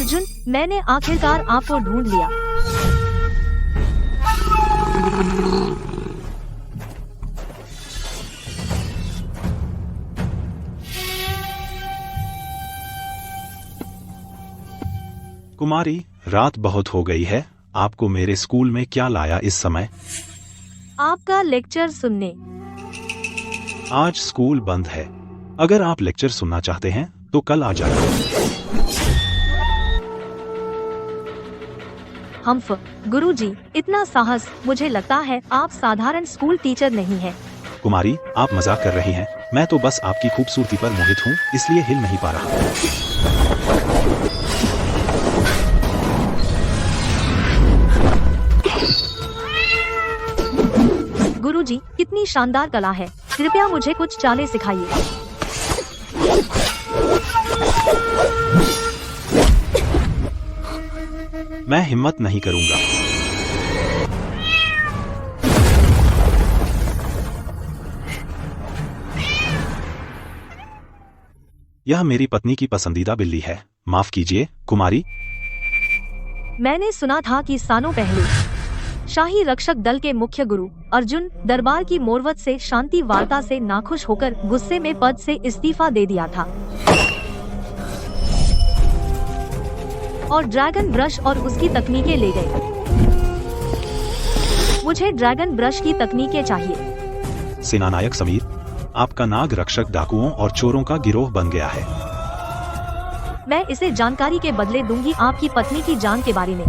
अर्जुन, मैंने आखिरकार आपको ढूंढ लिया। कुमारी, रात बहुत हो गई है। आपको मेरे स्कूल में क्या लाया इस समय? आपका लेक्चर सुनने। आज स्कूल बंद है। अगर आप लेक्चर सुनना चाहते हैं तो कल आ जाइए। हम्फ, गुरुजी, इतना साहस! मुझे लगता है आप साधारण स्कूल टीचर नहीं हैं। कुमारी, आप मजाक कर रही हैं। मैं तो बस आपकी खूबसूरती पर मोहित हूँ, इसलिए हिल नहीं पा रहा। गुरुजी, कितनी शानदार कला है। कृपया मुझे कुछ चालें सिखाइए। मैं हिम्मत नहीं करूंगा। यह मेरी पत्नी की पसंदीदा बिल्ली है। माफ कीजिए, कुमारी। मैंने सुना था कि सालों पहले शाही रक्षक दल के मुख्य गुरु अर्जुन दरबार की मोरवत से शांति वार्ता से नाखुश होकर गुस्से में पद से इस्तीफा दे दिया था और ड्रैगन ब्रश और उसकी तकनीकें ले गए। मुझे ड्रैगन ब्रश की तकनीकें चाहिए। सेनानायक समीर, आपका नाग रक्षक डाकुओं और चोरों का गिरोह बन गया है। मैं इसे जानकारी के बदले दूंगी आपकी पत्नी की जान के बारे में।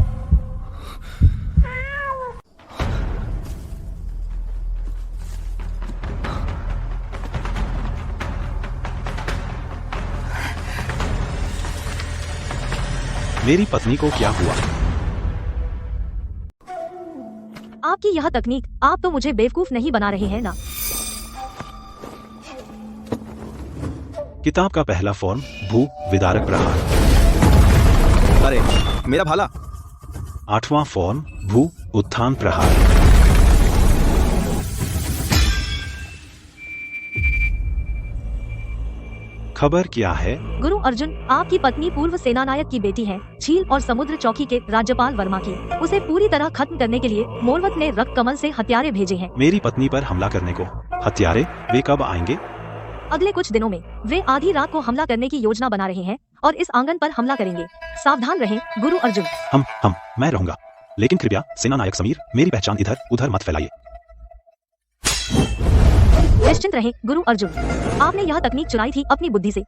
मेरी पत्नी को क्या हुआ? आपकी यह तकनीक, आप तो मुझे बेवकूफ नहीं बना रहे हैं ना? किताब का पहला फॉर्म भू विदारक प्रहार। अरे मेरा भाला। 8वां फॉर्म भू उत्थान प्रहार। खबर क्या है? गुरु अर्जुन, आपकी पत्नी पूर्व सेनानायक की बेटी है, झील और समुद्र चौकी के राज्यपाल वर्मा की। उसे पूरी तरह खत्म करने के लिए मोरवत ने रक्त कमल से हत्यारे भेजे हैं। मेरी पत्नी पर हमला करने को हत्यारे? वे कब आएंगे? अगले कुछ दिनों में। वे आधी रात को हमला करने की योजना बना रहे हैं और इस आंगन पर हमला करेंगे। सावधान रहें, गुरु अर्जुन। मैं रहूंगा, लेकिन कृपया सेनानायक समीर, मेरी पहचान इधर उधर मत फैलाइए। निश्चिंत रहें, गुरु अर्जुन। आपने यह तकनीक चुराई थी अपनी बुद्धि से।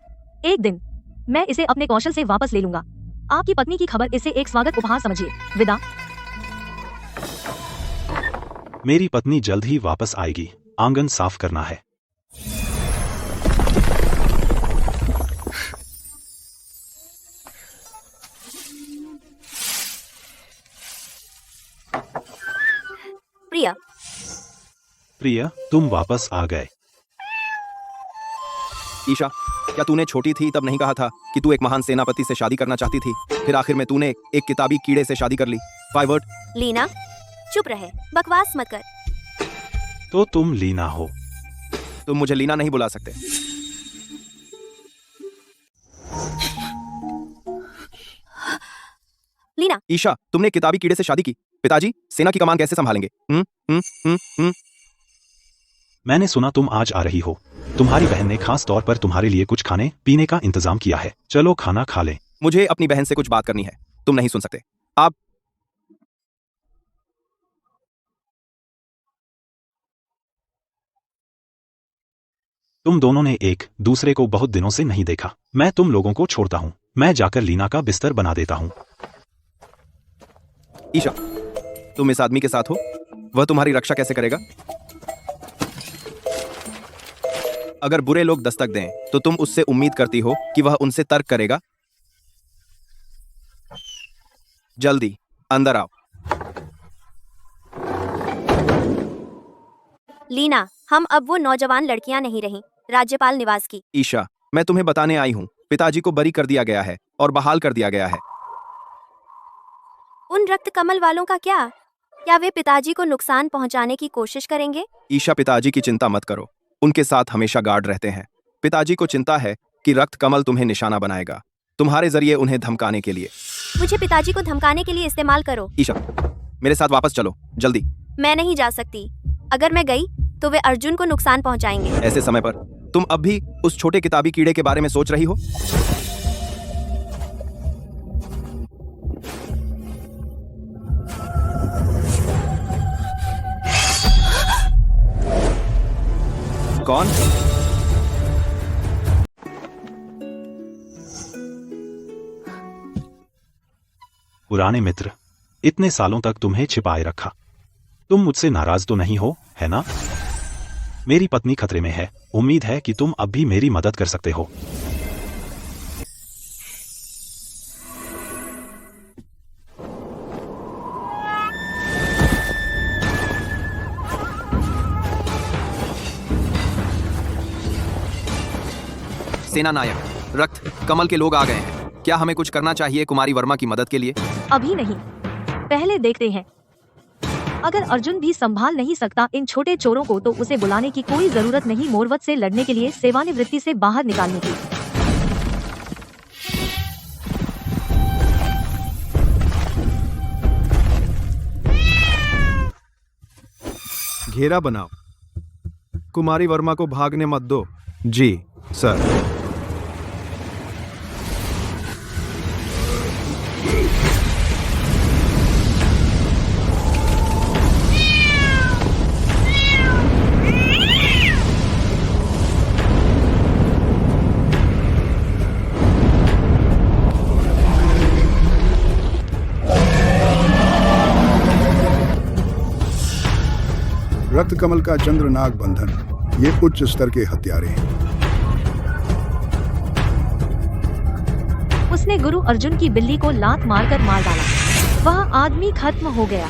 एक दिन मैं इसे अपने कौशल से वापस ले लूंगा। आपकी पत्नी की खबर इसे एक स्वागत उपहार समझिए। विदा। मेरी पत्नी जल्द ही वापस आएगी। आंगन साफ करना है। प्रिया, प्रिया, तुम वापस आ गए। ईशा, क्या तूने छोटी थी तब नहीं कहा था कि तू एक महान सेनापति से शादी करना चाहती थी? फिर आखिर में तूने एक किताबी कीड़े से शादी कर ली। पाइवर्ट। लीना, चुप रहे, बकवास मत कर। तो तुम लीना हो? तुम मुझे लीना नहीं बुला सकते। लीना। ईशा, तुमने किताबी कीड़े से शादी की। पिताजी सेना की कमान कैसे संभालेंगे? मैंने सुना तुम आज आ रही हो। तुम्हारी बहन ने खास तौर पर तुम्हारे लिए कुछ खाने पीने का इंतजाम किया है। चलो खाना खा लें। मुझे अपनी बहन से कुछ बात करनी है। तुम नहीं सुन सकते। आप तुम दोनों ने एक दूसरे को बहुत दिनों से नहीं देखा। मैं तुम लोगों को छोड़ता हूँ। मैं जाकर लीना का बिस्तर बना देता हूँ। ईशा, तुम इस आदमी के साथ हो, वह तुम्हारी रक्षा कैसे करेगा? अगर बुरे लोग दस्तक दें तो तुम उससे उम्मीद करती हो कि वह उनसे तर्क करेगा? जल्दी अंदर आओ। लीना, हम अब वो नौजवान लड़कियां नहीं रहीं, राज्यपाल निवास की। ईशा, मैं तुम्हें बताने आई हूँ, पिताजी को बरी कर दिया गया है और बहाल कर दिया गया है। उन रक्त कमल वालों का क्या? क्या वे पिताजी को नुकसान पहुंचाने की कोशिश करेंगे? ईशा, पिताजी की चिंता मत करो। उनके साथ हमेशा गार्ड रहते हैं। पिताजी को चिंता है कि रक्त कमल तुम्हें निशाना बनाएगा। तुम्हारे जरिए उन्हें धमकाने के लिए। मुझे पिताजी को धमकाने के लिए इस्तेमाल करो। ईशा, मेरे साथ वापस चलो, जल्दी। मैं नहीं जा सकती। अगर मैं गई तो वे अर्जुन को नुकसान पहुंचाएंगे। ऐसे समय पर तुम अब भी उस छोटे किताबी कीड़े के बारे में सोच रही हो? कौन? पुराने मित्र, इतने सालों तक तुम्हें छिपाए रखा। तुम मुझसे नाराज तो नहीं हो, है ना? मेरी पत्नी खतरे में है। उम्मीद है कि तुम अब भी मेरी मदद कर सकते हो। सेना नायक, रक्त कमल के लोग आ गए हैं। क्या हमें कुछ करना चाहिए कुमारी वर्मा की मदद के लिए? अभी नहीं, पहले देखते हैं। अगर अर्जुन भी संभाल नहीं सकता इन छोटे चोरों को, तो उसे बुलाने की कोई जरूरत नहीं मोरवत से लड़ने के लिए, सेवानिवृत्ति से बाहर निकालने की। घेरा बनाओ। कुमारी वर्मा को भागने मत दो। जी सर। रक्त कमल का चंद्रनाग बंधन, ये उच्च स्तर के हत्यारे हैं। उसने गुरु अर्जुन की बिल्ली को लात मारकर मार डाला। वह आदमी खत्म हो गया।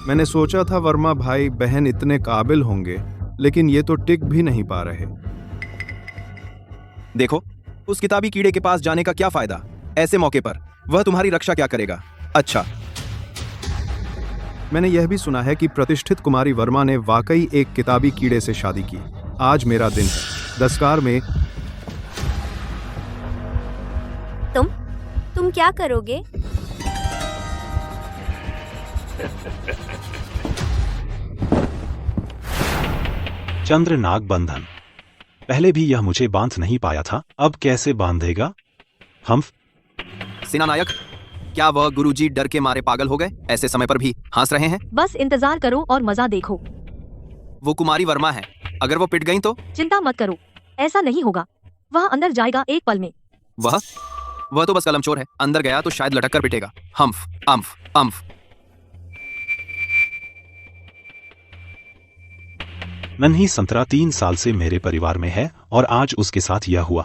मैंने सोचा था वर्मा भाई बहन इतने काबिल होंगे, लेकिन ये तो टिक भी नहीं पा रहे। देखो, उस किताबी कीड़े के पास जाने का क्या फायदा? ऐसे मौके पर वह तुम्हारी रक्षा क्या करेगा? अच्छा, मैंने यह भी सुना है कि प्रतिष्ठित कुमारी वर्मा ने वाकई एक किताबी कीड़े से शादी की। आज मेरा दिन है। दस्कार में तुम क्या करोगे? चंद्रनाग बंधन। पहले भी यह मुझे बांध नहीं पाया था, अब कैसे बांधेगा? हम सेना नायक, क्या वह गुरुजी डर के मारे पागल हो गए? ऐसे समय पर भी हंस रहे हैं। बस इंतजार करो और मजा देखो। वो कुमारी वर्मा है, अगर वो पिट गई तो? चिंता मत करो, ऐसा नहीं होगा। वह अंदर जाएगा एक पल में। वह तो बस कलमचोर है। अंदर गया तो शायद लटक कर पिटेगा। हम्फ अम्फ अम्फ। नन्ही संतरा 3 साल से मेरे परिवार में है और आज उसके साथ यह हुआ।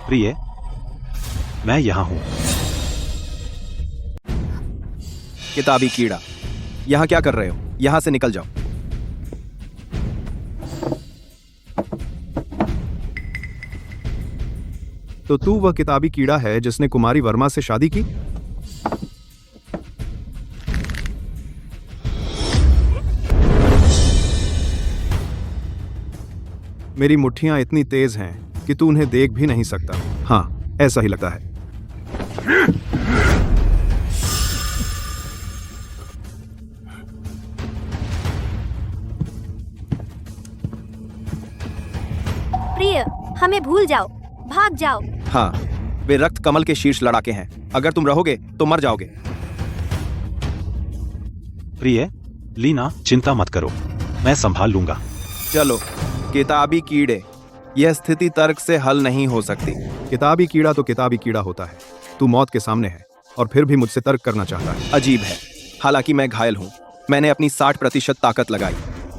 प्रिय, मैं यहां हूं। किताबी कीड़ा, यहां क्या कर रहे हो? यहां से निकल जाओ। तो तू वह किताबी कीड़ा है जिसने कुमारी वर्मा से शादी की? मेरी मुट्ठियां इतनी तेज हैं कि तू उन्हें देख भी नहीं सकता। हाँ, ऐसा ही लगता है। प्रिय, हमें भूल जाओ, भाग जाओ। हाँ, वे रक्त कमल के शीर्ष लड़ाके हैं। अगर तुम रहोगे तो मर जाओगे। प्रिय, लीना, चिंता मत करो, मैं संभाल लूंगा। चलो, किताबी कीड़े, यह स्थिति तर्क से हल नहीं हो सकती। किताबी कीड़ा तो किताबी कीड़ा होता है। तू मौत के सामने है और फिर भी मुझसे तर्क करना चाहता है। अजीब है। हालांकि मैं घायल हूं। मैंने अपनी 60% ताकत लगाई।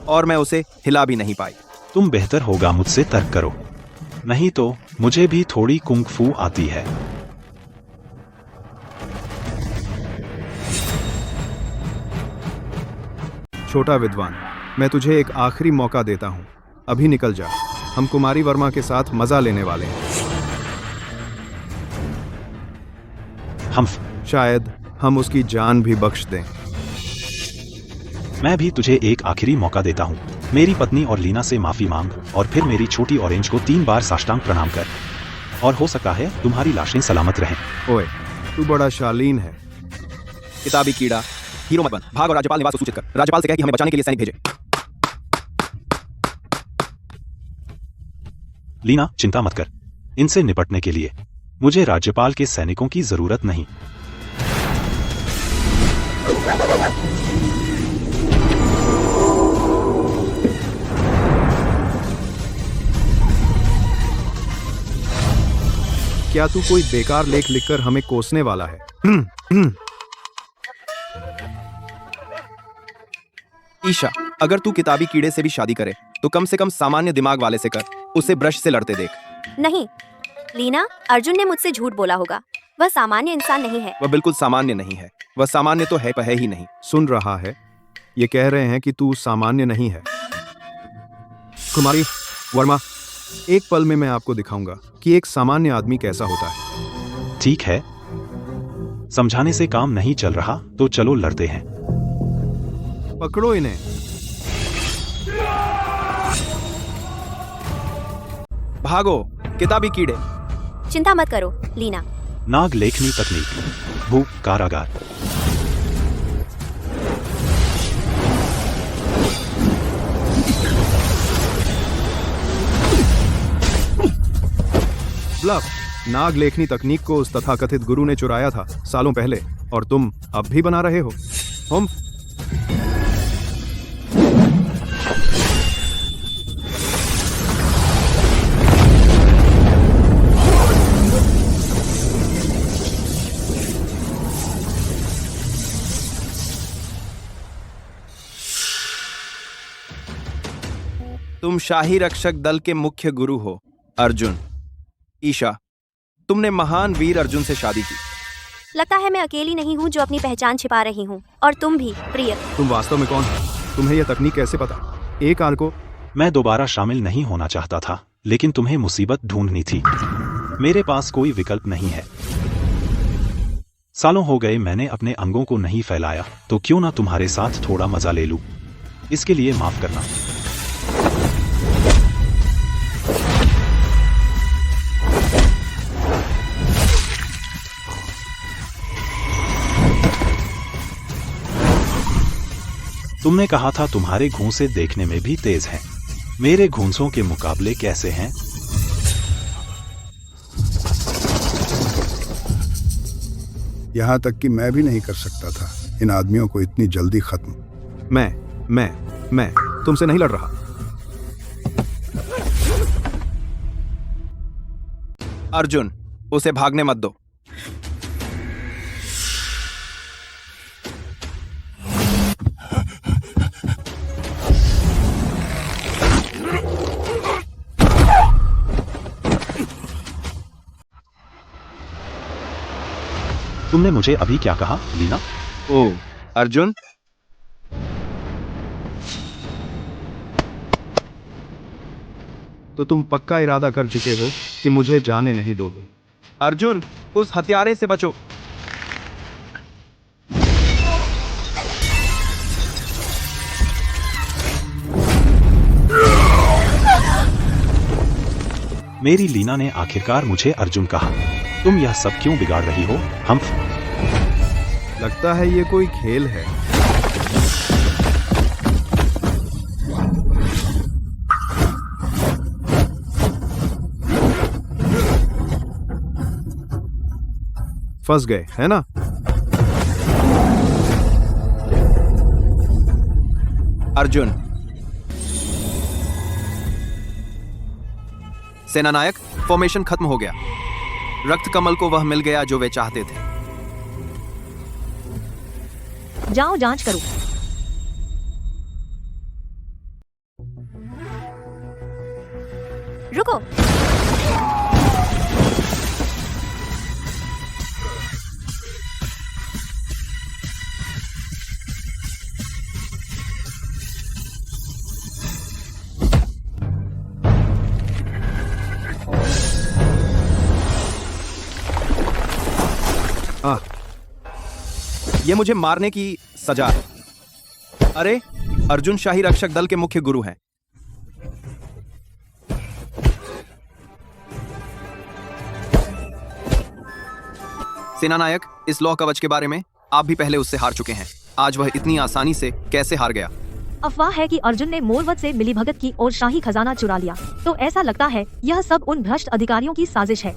और मैं उसे हिला भी नहीं पाई। तुम बेहतर होगा मुझसे तर्क करो, नहीं तो मुझे भी थोड़ी कुंग फू आती है। छोटा विद्वान, मैं तुझे एक आखिरी मौका देता हूँ, अभी निकल जा। हम कुमारी वर्मा के साथ मजा लेने वाले हैं। हम शायद हम उसकी जान भी बख्श दें। मैं भी तुझे एक आखिरी मौका देता हूँ। मेरी पत्नी और लीना से माफी मांग और फिर मेरी छोटी ऑरेंज को 3 बार साष्टांग प्रणाम कर, और हो सकता है तुम्हारी लाशें सलामत रहें। ओए, तू बड़ा शालीन है। किताबी कीड़ा, हीरो मत बन। भाग और राज्यपाल निवास को सूचित कर। राज्यपाल से कह कि हमें बचाने के लिए सैनिक भेजे। लीना, चिंता मत कर। इनसे निपटने के लिए मुझे राज्यपाल के सैनिकों की जरूरत नहीं। क्या तू कोई बेकार लेख लिखकर हमें कोसने वाला है? ईशा, अगर तू किताबी कीड़े से भी शादी करे तो कम से कम सामान्य दिमाग वाले से कर। उसे ब्रश से लड़ते देख। नहीं लीना, अर्जुन ने मुझसे झूठ बोला होगा। वह सामान्य इंसान नहीं है। वह बिल्कुल सामान्य नहीं है। वह सामान्य तो है ही नहीं। सुन रहा है, ये कह रहे हैं कि तू सामान्य नहीं है। कुमारी वर्मा, एक पल में मैं आपको दिखाऊंगा कि एक सामान्य आदमी कैसा होता है। ठीक है, समझाने से काम नहीं चल रहा तो चलो लड़ते हैं। पकड़ो इन्हें। भागो किताबी कीड़े। चिंता मत करो लीना। नाग लेखनी तकनीक, भू कारागार। ब्लफ, नाग लेखनी तकनीक को उस तथाकथित गुरु ने चुराया था सालों पहले, और तुम अब भी बना रहे हो। हम तुम शाही रक्षक दल के मुख्य गुरु हो अर्जुन। ईशा, तुमने महान वीर अर्जुन से शादी की। लगता है मैं अकेली नहीं हूँ जो अपनी पहचान छिपा रही हूँ। और तुम भी प्रिय। तुम वास्तव में कौन हो? तुम्हें यह तकनीक कैसे पता? एक आर को मैं दोबारा शामिल नहीं होना चाहता था, लेकिन तुम्हें मुसीबत ढूंढनी थी। मेरे पास कोई विकल्प नहीं है। सालों हो गए मैंने अपने अंगों को नहीं फैलाया, तो क्यों ना तुम्हारे साथ थोड़ा मजा ले लूं। इसके लिए माफ करना। तुमने कहा था तुम्हारे घूंसे देखने में भी तेज हैं। मेरे घूंसों के मुकाबले कैसे हैं? यहाँ तक कि मैं भी नहीं कर सकता था इन आदमियों को इतनी जल्दी खत्म। मैं तुमसे नहीं लड़ रहा। अर्जुन, उसे भागने मत दो। तुमने मुझे अभी क्या कहा लीना? ओ अर्जुन, तो तुम पक्का इरादा कर चुके हो कि मुझे जाने नहीं दोगे। अर्जुन, उस हत्यारे से बचो। मेरी लीना ने आखिरकार मुझे अर्जुन कहा। तुम यह सब क्यों बिगाड़ रही हो? हम लगता है ये कोई खेल है। फंस गए है ना? अर्जुन, सेनानायक, फॉर्मेशन खत्म हो गया। रक्त कमल को वह मिल गया जो वे चाहते थे। जाओ जांच करो। रुको। ये मुझे मारने की सजा है। अरे, अर्जुन शाही रक्षक दल के मुख्य गुरु हैं। सेनानायक, इस लौह कवच के बारे में आप भी पहले उससे हार चुके हैं। आज वह इतनी आसानी से कैसे हार गया? अफवाह है कि अर्जुन ने मोरवत से मिलीभगत की और शाही खजाना चुरा लिया। तो ऐसा लगता है यह सब उन भ्रष्ट अधिकारियों की साजिश है।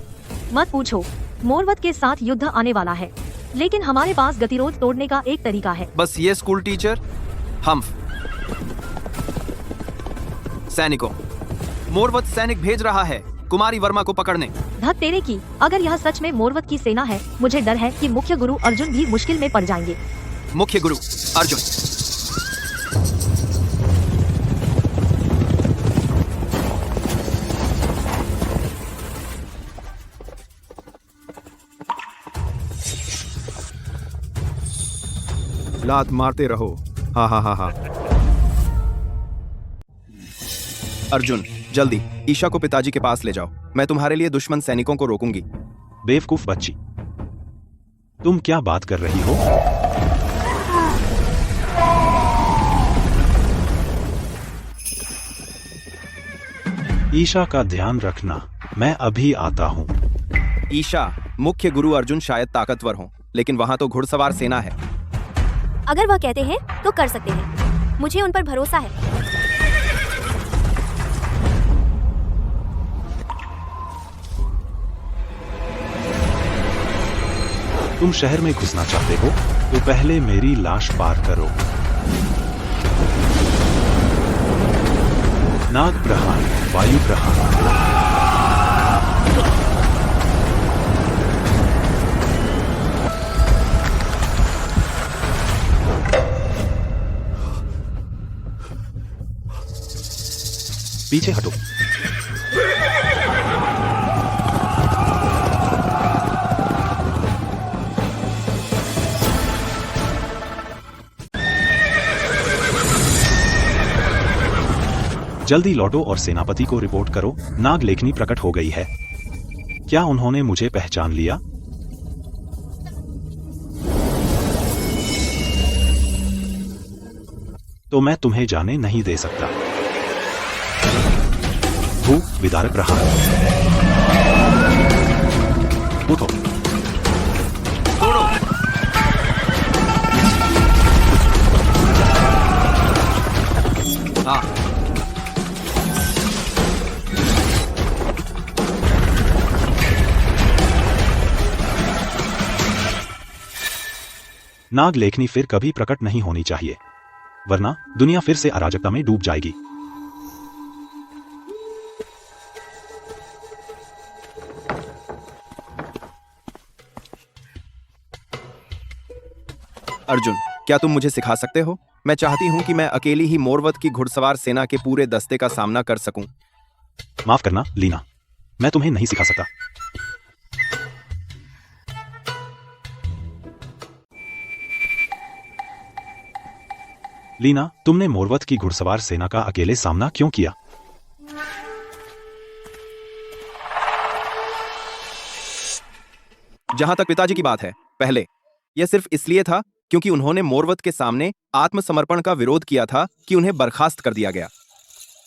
मत पूछो, मोरवत के साथ युद्ध आने वाला है, लेकिन हमारे पास गतिरोध तोड़ने का एक तरीका है। बस ये स्कूल टीचर हम सैनिकों, मोरवत सैनिक भेज रहा है कुमारी वर्मा को पकड़ने। धत तेरे की, अगर यह सच में मोरवत की सेना है, मुझे डर है कि मुख्य गुरु अर्जुन भी मुश्किल में पड़ जाएंगे। मुख्य गुरु अर्जुन, लात मारते रहो। हा हा हा हा। अर्जुन, जल्दी ईशा को पिताजी के पास ले जाओ। मैं तुम्हारे लिए दुश्मन सैनिकों को रोकूंगी। बेवकूफ बच्ची, तुम क्या बात कर रही हो? ईशा का ध्यान रखना, मैं अभी आता हूँ। ईशा, मुख्य गुरु अर्जुन शायद ताकतवर हो, लेकिन वहां तो घुड़सवार सेना है। अगर वह कहते हैं तो कर सकते हैं, मुझे उन पर भरोसा है। तुम शहर में घुसना चाहते हो तो पहले मेरी लाश पार करो। नाग प्रहार, वायु प्रहार। पीछे हटो। जल्दी लौटो और सेनापति को रिपोर्ट करो, नाग लेखनी प्रकट हो गई है। क्या उन्होंने मुझे पहचान लिया? तो मैं तुम्हें जाने नहीं दे सकता। भू विदारक प्रहार। उठो। हाँ। नाग लेखनी फिर कभी प्रकट नहीं होनी चाहिए, वरना दुनिया फिर से अराजकता में डूब जाएगी। अर्जुन, क्या तुम मुझे सिखा सकते हो? मैं चाहती हूं कि मैं अकेली ही मोरवत की घुड़सवार सेना के पूरे दस्ते का सामना कर सकूं। माफ करना लीना, मैं तुम्हें नहीं सिखा सकता। लीना, तुमने मोरवत की घुड़सवार सेना का अकेले सामना क्यों किया? जहां तक पिताजी की बात है, पहले यह सिर्फ इसलिए था क्योंकि उन्होंने मोरवत के सामने आत्मसमर्पण का विरोध किया था कि उन्हें बर्खास्त कर दिया गया।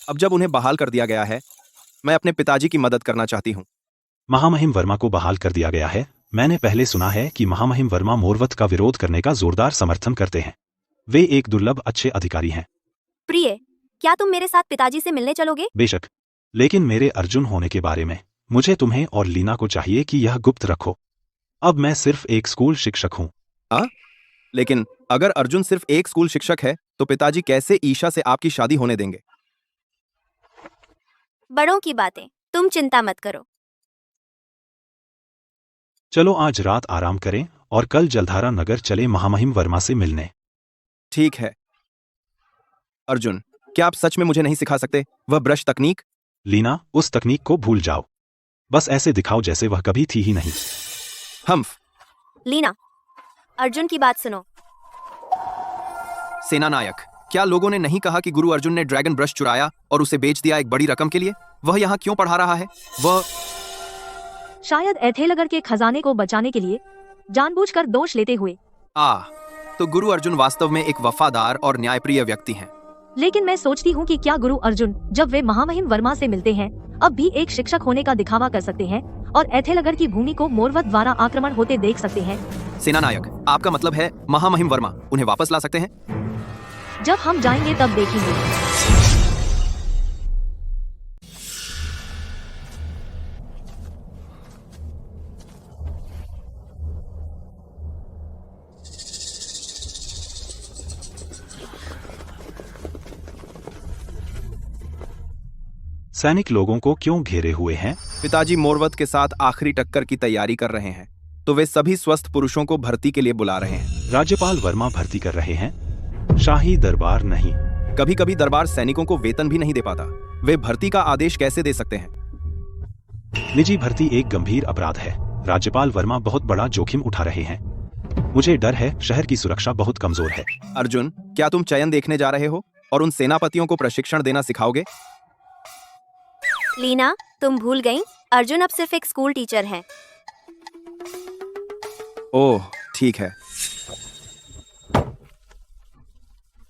अब जब उन्हें बहाल कर दिया गया है, मैं अपने पिताजी की मदद करना चाहती हूँ। महामहिम वर्मा को बहाल कर दिया गया है। मैंने पहले सुना है कि महामहिम वर्मा मोरवत का विरोध करने का जोरदार समर्थन करते हैं। वे एक दुर्लभ अच्छे अधिकारी हैं। प्रिय, क्या तुम मेरे साथ पिताजी से मिलने चलोगे? बेशक, लेकिन मेरे अर्जुन होने के बारे में मुझे तुम्हें और लीना को चाहिए कि यह गुप्त रखो। अब मैं सिर्फ एक स्कूल शिक्षक हूँ। लेकिन अगर अर्जुन सिर्फ एक स्कूल शिक्षक है, तो पिताजी कैसे ईशा से आपकी शादी होने देंगे? बड़ों की बातें, तुम चिंता मत करो। चलो आज रात आराम करें और कल जलधारा नगर चले महामहिम वर्मा से मिलने। ठीक है। अर्जुन, क्या आप सच में मुझे नहीं सिखा सकते? वह ब्रश तकनीक लीना, उस तकनीक को भूल जाओ। बस ऐसे दिखाओ जैसे वह कभी थी ही नहीं। हम्फ। लीना, अर्जुन की बात सुनो। सेनानायक, क्या लोगों ने नहीं कहा कि गुरु अर्जुन ने ड्रैगन ब्रश चुराया और उसे बेच दिया एक बड़ी रकम के लिए? वह यहाँ क्यों पढ़ा रहा है? वह शायद एथेलगर के खजाने को बचाने के लिए, जानबूझकर दोष लेते हुए। तो गुरु अर्जुन वास्तव में एक वफादार और न्यायप्रिय व्यक्ति हैं। लेकिन मैं सोचती हूँ कि क्या गुरु अर्जुन जब वे महामहिम वर्मा से मिलते हैं, अब भी एक शिक्षक होने का दिखावा कर सकते हैं और एथेलगर की भूमि को मोरवत द्वारा आक्रमण होते देख सकते हैं? सेनानायक, आपका मतलब है महामहिम वर्मा उन्हें वापस ला सकते हैं? जब हम जाएंगे तब देखेंगे। सैनिक लोगों को क्यों घेरे हुए हैं? पिताजी मोरवत के साथ आखिरी टक्कर की तैयारी कर रहे हैं, तो वे सभी स्वस्थ पुरुषों को भर्ती के लिए बुला रहे हैं। राज्यपाल वर्मा भर्ती कर रहे हैं, शाही दरबार नहीं। कभी कभी दरबार सैनिकों को वेतन भी नहीं दे पाता। वे भर्ती का आदेश कैसे दे सकते हैं? निजी भर्ती एक गंभीर अपराध है। राज्यपाल वर्मा बहुत बड़ा जोखिम उठा रहे हैं। मुझे डर है शहर की सुरक्षा बहुत कमजोर है। अर्जुन, क्या तुम चयन देखने जा रहे हो और उन सेनापतियों को प्रशिक्षण देना सिखाओगे? लीना, तुम भूल गई, अर्जुन अब सिर्फ एक स्कूल टीचर है। ओह, ठीक है।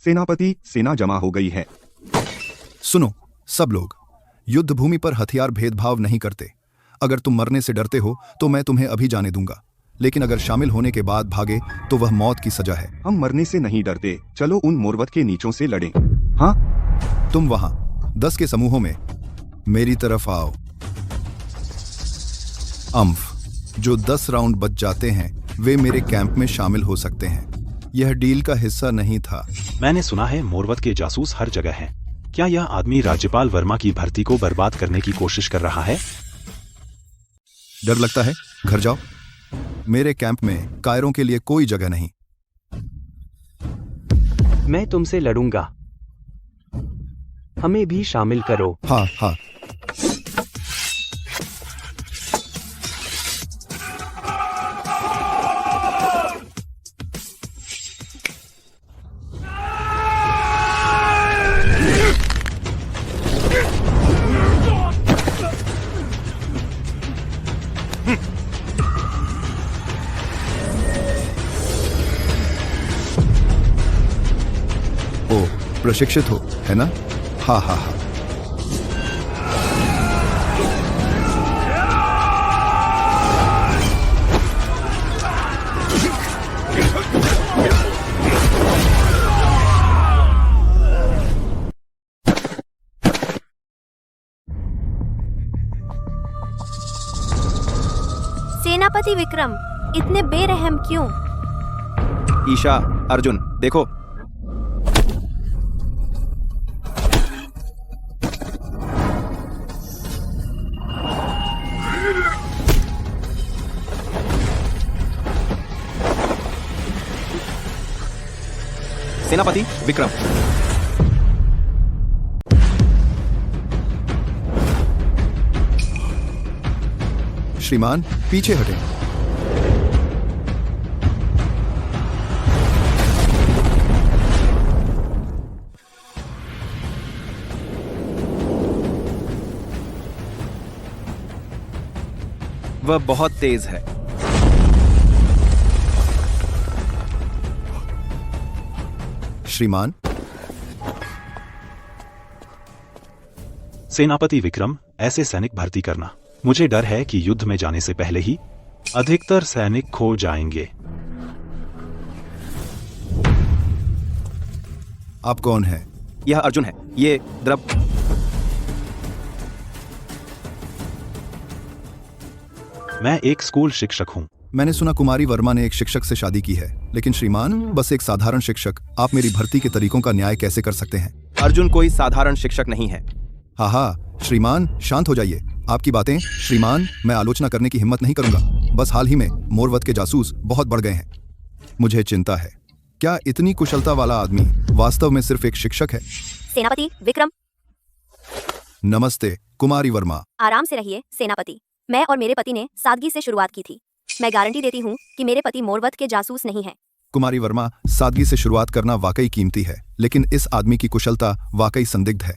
सेनापति, सेना जमा हो गई है। सुनो सब लोग, युद्ध भूमि पर हथियार भेदभाव नहीं करते। अगर तुम मरने से डरते हो तो मैं तुम्हें अभी जाने दूंगा, लेकिन अगर शामिल होने के बाद भागे तो वह मौत की सजा है। हम मरने से नहीं डरते, चलो उन मोरवत के नीचों से लड़ें। हाँ, तुम वहां 10 के समूहों में मेरी तरफ आओ। अम्फ, जो 10 राउंड बच जाते हैं वे मेरे कैंप में शामिल हो सकते हैं। यह डील का हिस्सा नहीं था। मैंने सुना है मोरवत के जासूस हर जगह हैं। क्या यह आदमी राज्यपाल वर्मा की भर्ती को बर्बाद करने की कोशिश कर रहा है? डर लगता है? घर जाओ। मेरे कैंप में कायरों के लिए कोई जगह नहीं। मैं तुमसे लड़ूंगा, हमें भी शामिल करो। हाँ हाँ। ओ, प्रशिक्षित हो, है ना? हाँ हाँ हाँ। सेनापति विक्रम, इतने बेरहम क्यों? ईशा, अर्जुन, देखो। सेनापति विक्रम, श्रीमान पीछे हटें। वह बहुत तेज है। श्रीमान, सेनापति विक्रम, ऐसे सैनिक भर्ती करना। मुझे डर है कि युद्ध में जाने से पहले ही अधिकतर सैनिक खो जाएंगे। आप कौन हैं? यह अर्जुन है। ये द्रव मैं एक स्कूल शिक्षक हूँ। मैंने सुना कुमारी वर्मा ने एक शिक्षक से शादी की है, लेकिन श्रीमान, बस एक साधारण शिक्षक आप मेरी भर्ती के तरीकों का न्याय कैसे कर सकते हैं? अर्जुन कोई साधारण शिक्षक नहीं है। हाँ हाँ, श्रीमान शांत हो जाइए। आपकी बातें, श्रीमान, मैं आलोचना करने की हिम्मत नहीं करूंगा। बस हाल ही में मोरवत के जासूस बहुत बढ़ गए हैं। मुझे चिंता है, क्या इतनी कुशलता वाला आदमी वास्तव में सिर्फ एक शिक्षक है? सेनापति विक्रम, नमस्ते, कुमारी वर्मा। आराम से रहिए सेनापति। मैं और मेरे पति ने सादगी से शुरुआत की थी। मैं गारंटी देती हूँ कि मेरे पति मोरवत के जासूस नहीं हैं। कुमारी वर्मा, सादगी से शुरुआत करना वाकई कीमती है, लेकिन इस आदमी की कुशलता वाकई संदिग्ध है।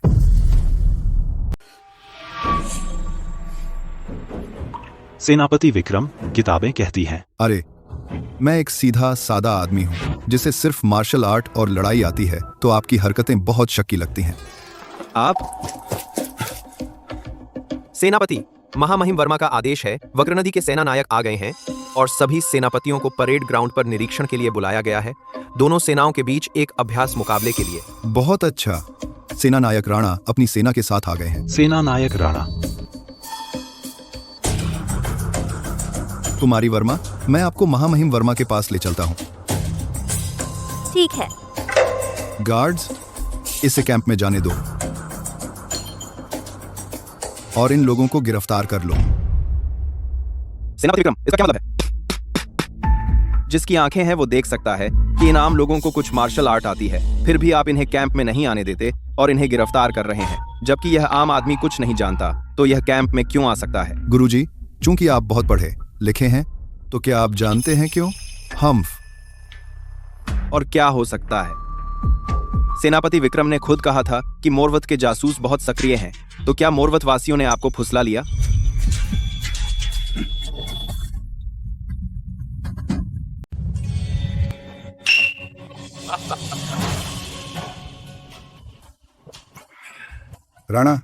सेनापति विक्रम, किताबें कहती हैं। अरे, मैं एक सीधा सादा आदमी हूँ जिसे सिर्फ मार्शल आर्ट और लड़ाई आती है, तो आपकी हरकतें बहुत शक्की लगती हैं। आप सेनापति, महामहिम वर्मा का आदेश है। वक्र नदी के सेना नायक आ गए हैं और सभी सेनापतियों को परेड ग्राउंड पर निरीक्षण के लिए बुलाया गया है, दोनों सेनाओं के बीच एक अभ्यास मुकाबले के लिए। बहुत अच्छा। सेना नायक राणा अपनी सेना के साथ आ गए हैं। सेना नायक राणा। कुमारी वर्मा, मैं आपको महामहिम वर्मा के पास ले चलता हूँ। ठीक है। गार्ड्स, इसे कैंप में जाने दो और इन लोगों को गिरफ्तार कर लो। सेनापति विक्रम, इसका क्या मतलब है? जिसकी आंखें हैं वो देख सकता है कि इन आम लोगों को कुछ मार्शल आर्ट आती है, फिर भी आप इन्हें कैंप में नहीं आने देते और इन्हें गिरफ्तार कर रहे हैं, जबकि यह आम आदमी कुछ नहीं जानता, तो यह कैंप में क्यों आ सकता है? गुरुजी, चूंकि आप बहुत पढ़े लिखे हैं, तो क्या आप जानते हैं क्यों? हम और क्या हो सकता है? सेनापति विक्रम ने खुद कहा था कि मोरवत के जासूस बहुत सक्रिय हैं, तो क्या मोरवत वासियों ने आपको फुसला लिया? राणा,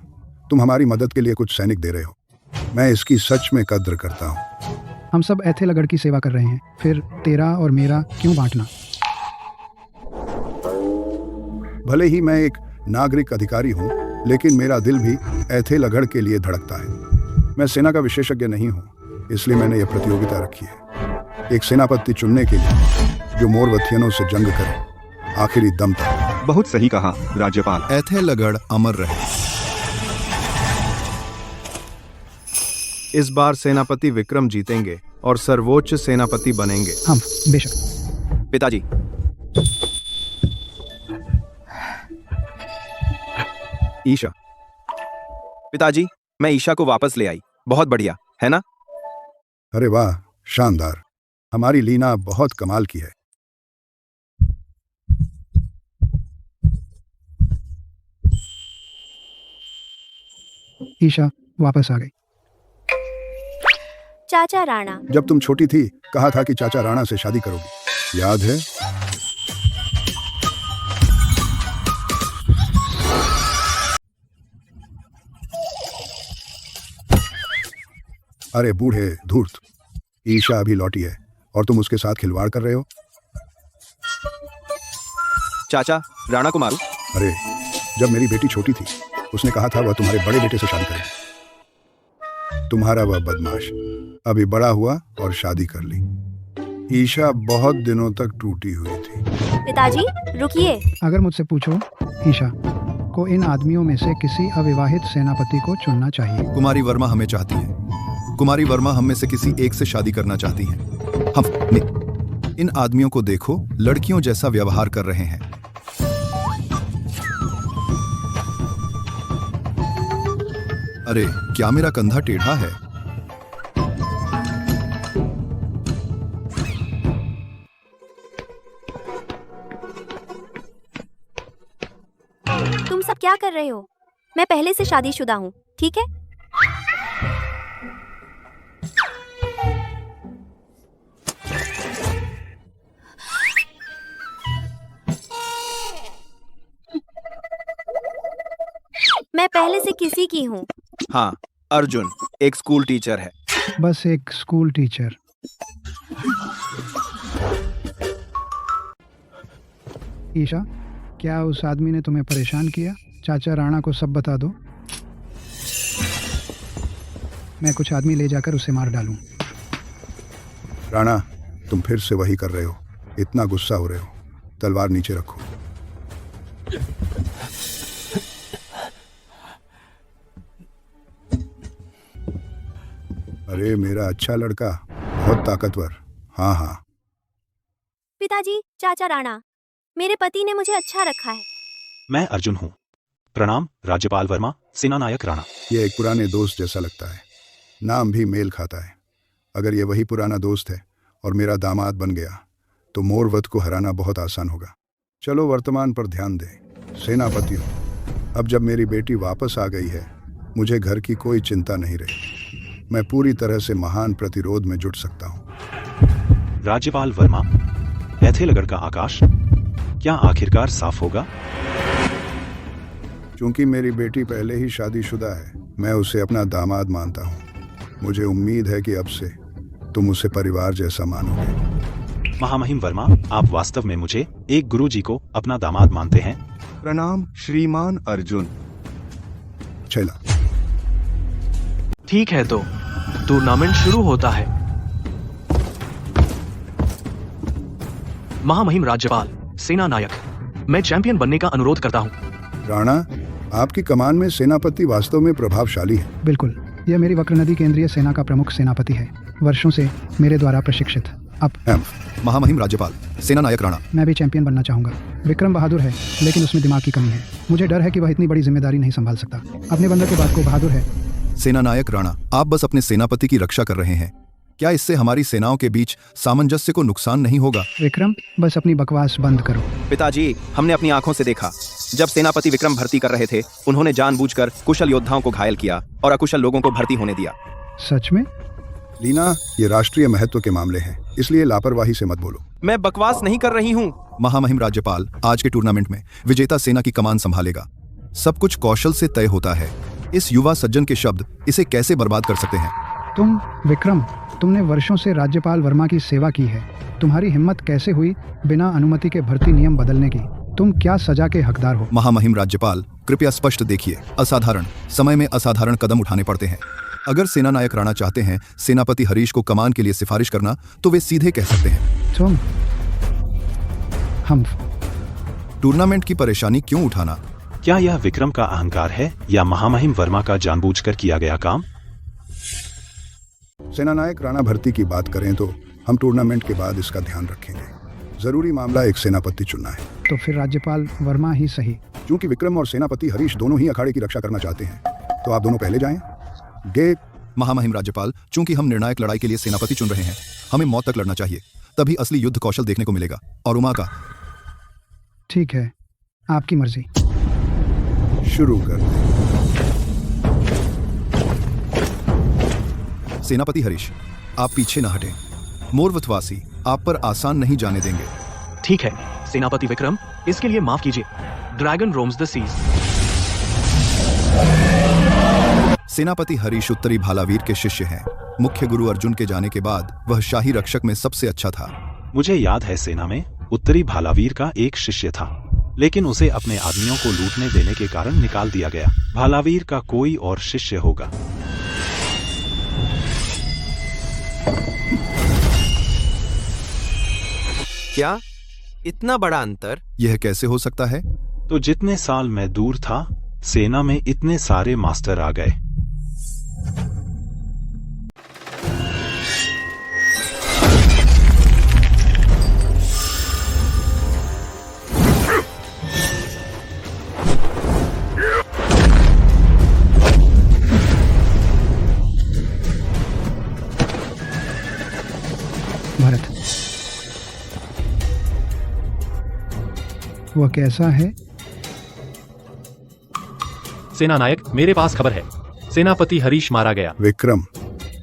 तुम हमारी मदद के लिए कुछ सैनिक दे रहे हो। मैं इसकी सच में कद्र करता हूँ। हम सब एथेलगढ़ की सेवा कर रहे हैं, फिर तेरा और मेरा क्यों बांटना? भले ही मैं एक नागरिक अधिकारी हूँ, लेकिन मेरा दिल भी एथेलगढ़ के लिए धड़कता है। मैं सेना का विशेषज्ञ नहीं हूँ, इसलिए मैंने यह प्रतियोगिता रखी है, एक सेनापति चुनने के लिए जो मोरवथियनों से जंग करे आखिरी दम तक। बहुत सही कहा राज्यपाल। एथेलगढ़ अमर रहे। इस बार सेनापति विक्रम जीतेंगे और सर्वोच्च सेनापति बनेंगे। हम बेशक। पिताजी, ईशा। पिताजी, मैं ईशा को वापस ले आई। बहुत बढ़िया, है ना? अरे वाह, शानदार। हमारी लीना बहुत कमाल की है। ईशा वापस आ गई। चाचा राणा, जब तुम छोटी थी, कहा था कि चाचा राणा से शादी करोगी, याद है? अरे बूढ़े धूर्त, ईशा अभी लौटी है और तुम उसके साथ खिलवाड़ कर रहे हो। चाचा, राणा को मारूं? अरे, जब मेरी बेटी छोटी थी, उसने कहा था वह तुम्हारे बड़े बेटे से शादी करेगी। तुम्हारा वह बदमाश अभी बड़ा हुआ और शादी कर ली। ईशा बहुत दिनों तक टूटी हुई थी। पिताजी रुकिए। अगर मुझसे पूछो, ईशा को इन आदमियों में से किसी अविवाहित सेनापति को चुनना चाहिए। कुमारी वर्मा हमें चाहती है। कुमारी वर्मा हम में से किसी एक से शादी करना चाहती हैं। हम इन आदमियों को देखो, लड़कियों जैसा व्यवहार कर रहे हैं। अरे, क्या मेरा कंधा टेढ़ा है? तुम सब क्या कर रहे हो? मैं पहले से शादीशुदा हूँ, ठीक है? मैं पहले से किसी की हूँ। हाँ, अर्जुन एक स्कूल टीचर है। बस एक स्कूल टीचर। ईशा, क्या उस आदमी ने तुम्हें परेशान किया? चाचा राणा को सब बता दो। मैं कुछ आदमी ले जाकर उसे मार डालूं। राणा, तुम फिर से वही कर रहे हो। इतना गुस्सा हो रहे हो, तलवार नीचे रखो। अरे मेरा अच्छा लड़का, बहुत ताकतवर। हाँ हाँ। पिताजी, चाचा राणा, मेरे पति ने मुझे अच्छा रखा है। मैं अर्जुन हूँ। प्रणाम राज्यपाल वर्मा, सेनानायक राणा। ये एक पुराने दोस्त जैसा लगता है, नाम भी मेल खाता है। अगर ये वही पुराना दोस्त है और मेरा दामाद बन गया तो मोरवत को हराना बहुत आसान होगा। चलो वर्तमान पर ध्यान दें। सेनापतियों, अब जब मेरी बेटी वापस आ गई है, मुझे घर की कोई चिंता नहीं रही। मैं पूरी तरह से महान प्रतिरोध में जुट सकता हूँ। राज्यपाल वर्मा, ऐथेलगढ़ का आकाश क्या आखिरकार साफ होगा? क्योंकि मेरी बेटी पहले ही शादीशुदा है, मैं उसे अपना दामाद मानता हूँ। मुझे उम्मीद है कि अब से तुम उसे परिवार जैसा मानोगे। महामहिम वर्मा, आप वास्तव में मुझे एक गुरुजी को अपना दामाद मानते हैं? प्रणाम श्रीमान अर्जुन। छैला, ठीक है तो टूर्नामेंट शुरू होता है। महामहिम राज्यपाल, सेना नायक, मैं चैंपियन बनने का अनुरोध करता हूँ। राणा, आपकी कमान में सेनापति वास्तव में प्रभावशाली है। बिल्कुल, यह मेरी वक्र नदी केंद्रीय सेना का प्रमुख सेनापति है, वर्षों से मेरे द्वारा प्रशिक्षित। अब महामहिम राज्यपाल, सेना नायक राणा। मैं भी चैंपियन बनना चाहूंगा। विक्रम बहादुर है, लेकिन उसमें दिमाग की कमी है। मुझे डर है कि वह इतनी बड़ी जिम्मेदारी नहीं संभाल सकता। अपने बंदर के बाद को बहादुर है। सेना नायक राणा, आप बस अपने सेनापति की रक्षा कर रहे हैं। क्या इससे हमारी सेनाओं के बीच सामंजस्य को नुकसान नहीं होगा? विक्रम, बस अपनी बकवास बंद करो। पिताजी, हमने अपनी आंखों से देखा। जब सेनापति विक्रम भर्ती कर रहे थे, उन्होंने जानबूझकर कुशल योद्धाओं को घायल किया और अकुशल लोगों को भर्ती होने दिया। सच में? लीना, ये राष्ट्रीय महत्व के मामले हैं, इसलिए लापरवाही से मत बोलो। मैं बकवास नहीं कर रही हूँ। महामहिम राज्यपाल, आज के टूर्नामेंट में विजेता सेना की कमान संभालेगा। सब कुछ कौशल से तय होता है। इस युवा सज्जन के शब्द इसे कैसे बर्बाद कर सकते हैं? तुम विक्रम, तुमने वर्षों से राज्यपाल वर्मा की सेवा की है। तुम्हारी हिम्मत कैसे हुई बिना अनुमति के भर्ती नियम बदलने की? तुम क्या सजा के हकदार हो? महामहिम राज्यपाल, कृपया स्पष्ट देखिए। असाधारण समय में असाधारण कदम उठाने पड़ते हैं। अगर सेना नायक राणा चाहते हैं सेनापति हरीश को कमान के लिए सिफारिश करना, तो वे सीधे कह सकते हैं। हम टूर्नामेंट की परेशानी क्यों उठाना? क्या यह विक्रम का अहंकार है या महामहिम वर्मा का जानबूझकर किया गया काम? सेनानायक राणा भर्ती की बात करें तो हम टूर्नामेंट के बाद इसका ध्यान रखेंगे। जरूरी मामला एक सेनापति चुनना है। तो फिर राज्यपाल वर्मा ही सही। क्योंकि विक्रम और सेनापति हरीश दोनों ही अखाड़े की रक्षा करना चाहते हैं, तो आप दोनों पहले जाएं। गे महामहिम राज्यपाल, चूंकि हम निर्णायक लड़ाई के लिए सेनापति चुन रहे हैं, हमें मौत तक लड़ना चाहिए। तभी असली युद्ध कौशल देखने को मिलेगा। और उमा का? ठीक है, आपकी मर्जी। शुरू कर दें। सेनापति हरीश, आप पीछे न हटें। मोरवतवासी आप पर आसान नहीं जाने देंगे। ठीक है सेनापति विक्रम, इसके लिए माफ कीजिए। Dragon roams the seas. सेनापति हरीश उत्तरी भालावीर के शिष्य हैं। मुख्य गुरु अर्जुन के जाने के बाद वह शाही रक्षक में सबसे अच्छा था। मुझे याद है, सेना में उत्तरी भालावीर का एक शिष्य था, लेकिन उसे अपने आदमियों को लूटने देने के कारण निकाल दिया गया। भालावीर का कोई और शिष्य होगा। क्या इतना बड़ा अंतर? यह कैसे हो सकता है? तो जितने साल मैं दूर था, सेना में इतने सारे मास्टर आ गए। भरत, वह कैसा है? सेना नायक, मेरे पास खबर है। सेनापति हरीश मारा गया। विक्रम,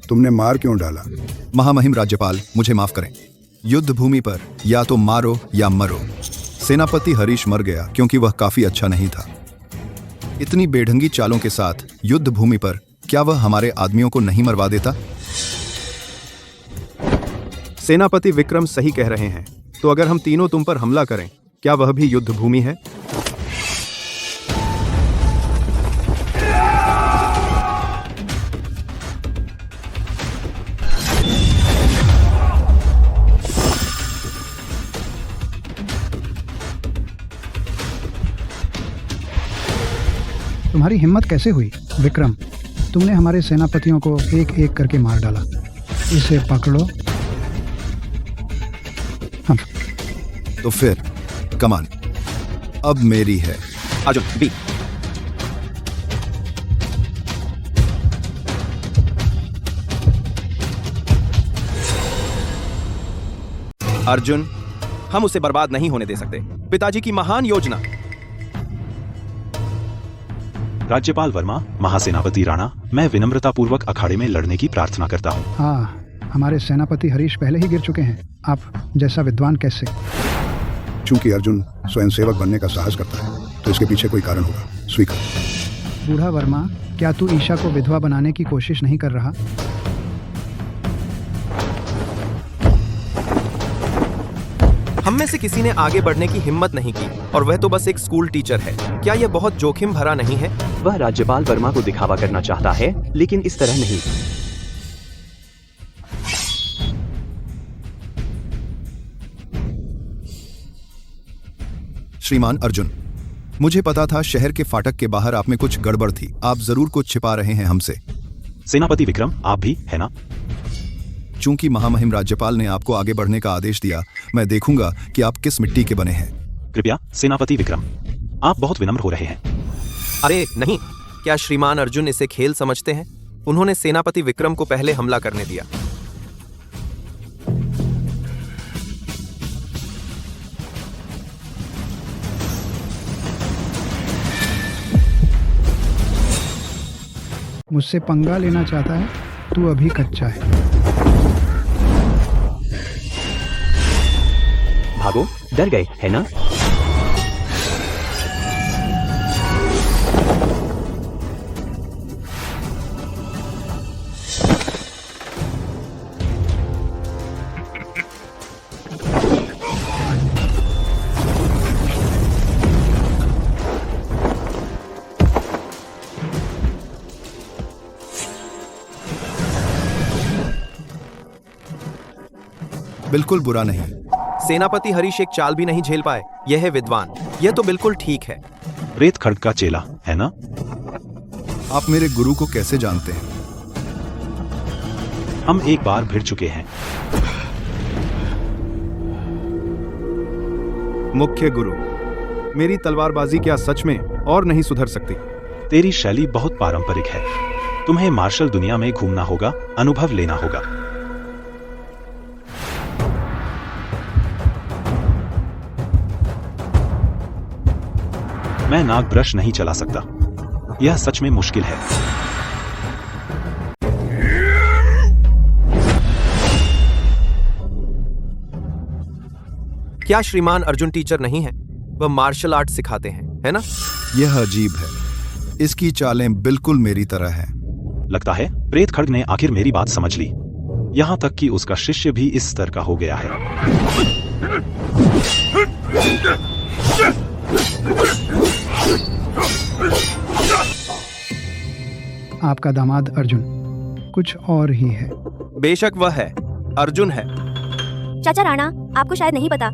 तुमने मार क्यों डाला? महामहिम राज्यपाल, मुझे माफ करें। युद्ध भूमि पर या तो मारो या मरो। सेनापति हरीश मर गया क्योंकि वह काफी अच्छा नहीं था। इतनी बेढंगी चालों के साथ युद्ध भूमि पर क्या वह हमारे आदमियों को नहीं मरवा देता? सेनापति विक्रम सही कह रहे हैं। तो अगर हम तीनों तुम पर हमला करें, क्या वह भी युद्ध भूमि है? तुम्हारी हिम्मत कैसे हुई विक्रम? तुमने हमारे सेनापतियों को एक एक करके मार डाला। इसे पकड़ो। तो फिर कमान अब मेरी है। अर्जुन बी। अर्जुन, हम उसे बर्बाद नहीं होने दे सकते। पिताजी की महान योजना। राज्यपाल वर्मा, महासेनापति राणा, मैं विनम्रतापूर्वक अखाड़े में लड़ने की प्रार्थना करता हूँ। हाँ, हमारे सेनापति हरीश पहले ही गिर चुके हैं। आप जैसा विद्वान कैसे? चूंकि अर्जुन स्वयंसेवक बनने का साहस करता है तो इसके पीछे कोई कारण होगा, स्वीकार। बूढ़ा वर्मा, क्या तू ईशा को विधवा बनाने की कोशिश नहीं कर रहा? हम में से किसी ने आगे बढ़ने की हिम्मत नहीं की और वह तो बस एक स्कूल टीचर है। क्या यह बहुत जोखिम भरा नहीं है? वह राज्यपाल वर्मा को दिखावा करना चाहता है, लेकिन इस तरह नहीं। श्रीमान अर्जुन, मुझे पता था शहर के फाटक के बाहर आप में कुछ गड़बड़ थी। आप जरूर कुछ छिपा रहे हैं हमसे। सेनापति विक्रम, आप भी है ना? चूंकि महामहिम राज्यपाल ने आपको आगे बढ़ने का आदेश दिया, मैं देखूंगा कि आप किस मिट्टी के बने हैं। कृपया सेनापति विक्रम, आप बहुत विनम्र हो रहे हैं। अरे नहीं, क्या श्रीमान अर्जुन इसे खेल समझते हैं? उन्होंने सेनापति विक्रम को पहले हमला करने दिया। मुझसे पंगा लेना चाहता है? तू अभी कच्चा है। भागो, डर गए है ना? बिल्कुल बुरा नहीं। सेनापति हरीश एक चाल भी नहीं झेल पाए। यह है विद्वान। यह तो बिल्कुल ठीक है। रेत खड्ग का चेला है ना? आप मेरे गुरु को कैसे जानते हैं? हम एक बार भिड़ चुके हैं। मुख्य गुरु, मेरी तलवारबाजी क्या सच में और नहीं सुधर सकती? तेरी शैली बहुत पारंपरिक है। तुम्हें मार्शल दुनिया में घूमना होगा, अनुभव लेना होगा। मैं नाग ब्रश नहीं चला सकता। यह सच में मुश्किल है। क्या श्रीमान अर्जुन टीचर नहीं है? वह मार्शल आर्ट सिखाते हैं, है ना? यह अजीब है। इसकी चालें बिल्कुल मेरी तरह हैं। लगता है रेत खड्ग ने आखिर मेरी बात समझ ली। यहाँ तक कि उसका शिष्य भी इस स्तर का हो गया है। आपका दामाद अर्जुन कुछ और ही है। बेशक वह है, अर्जुन है। चाचा राणा, आपको शायद नहीं पता,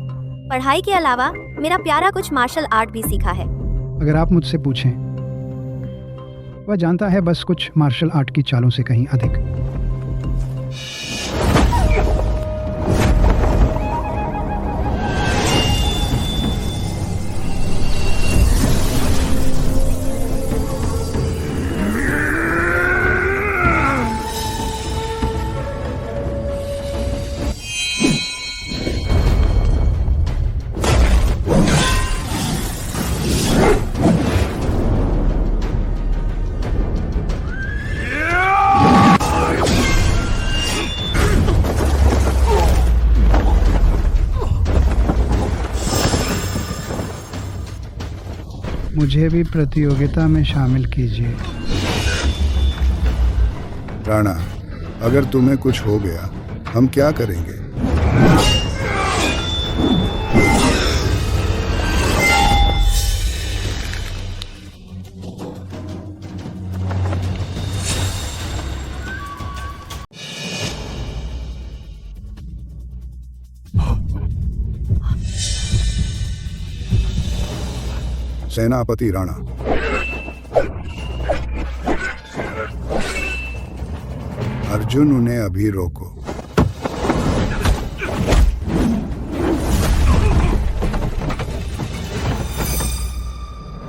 पढ़ाई के अलावा मेरा प्यारा कुछ मार्शल आर्ट भी सीखा है। अगर आप मुझसे पूछें, वह जानता है बस कुछ मार्शल आर्ट की चालों से कहीं अधिक। मुझे भी प्रतियोगिता में शामिल कीजिए। राणा, अगर तुम्हें कुछ हो गया हम क्या करेंगे? सेनापति राणा, अर्जुन उन्हें अभी रोको।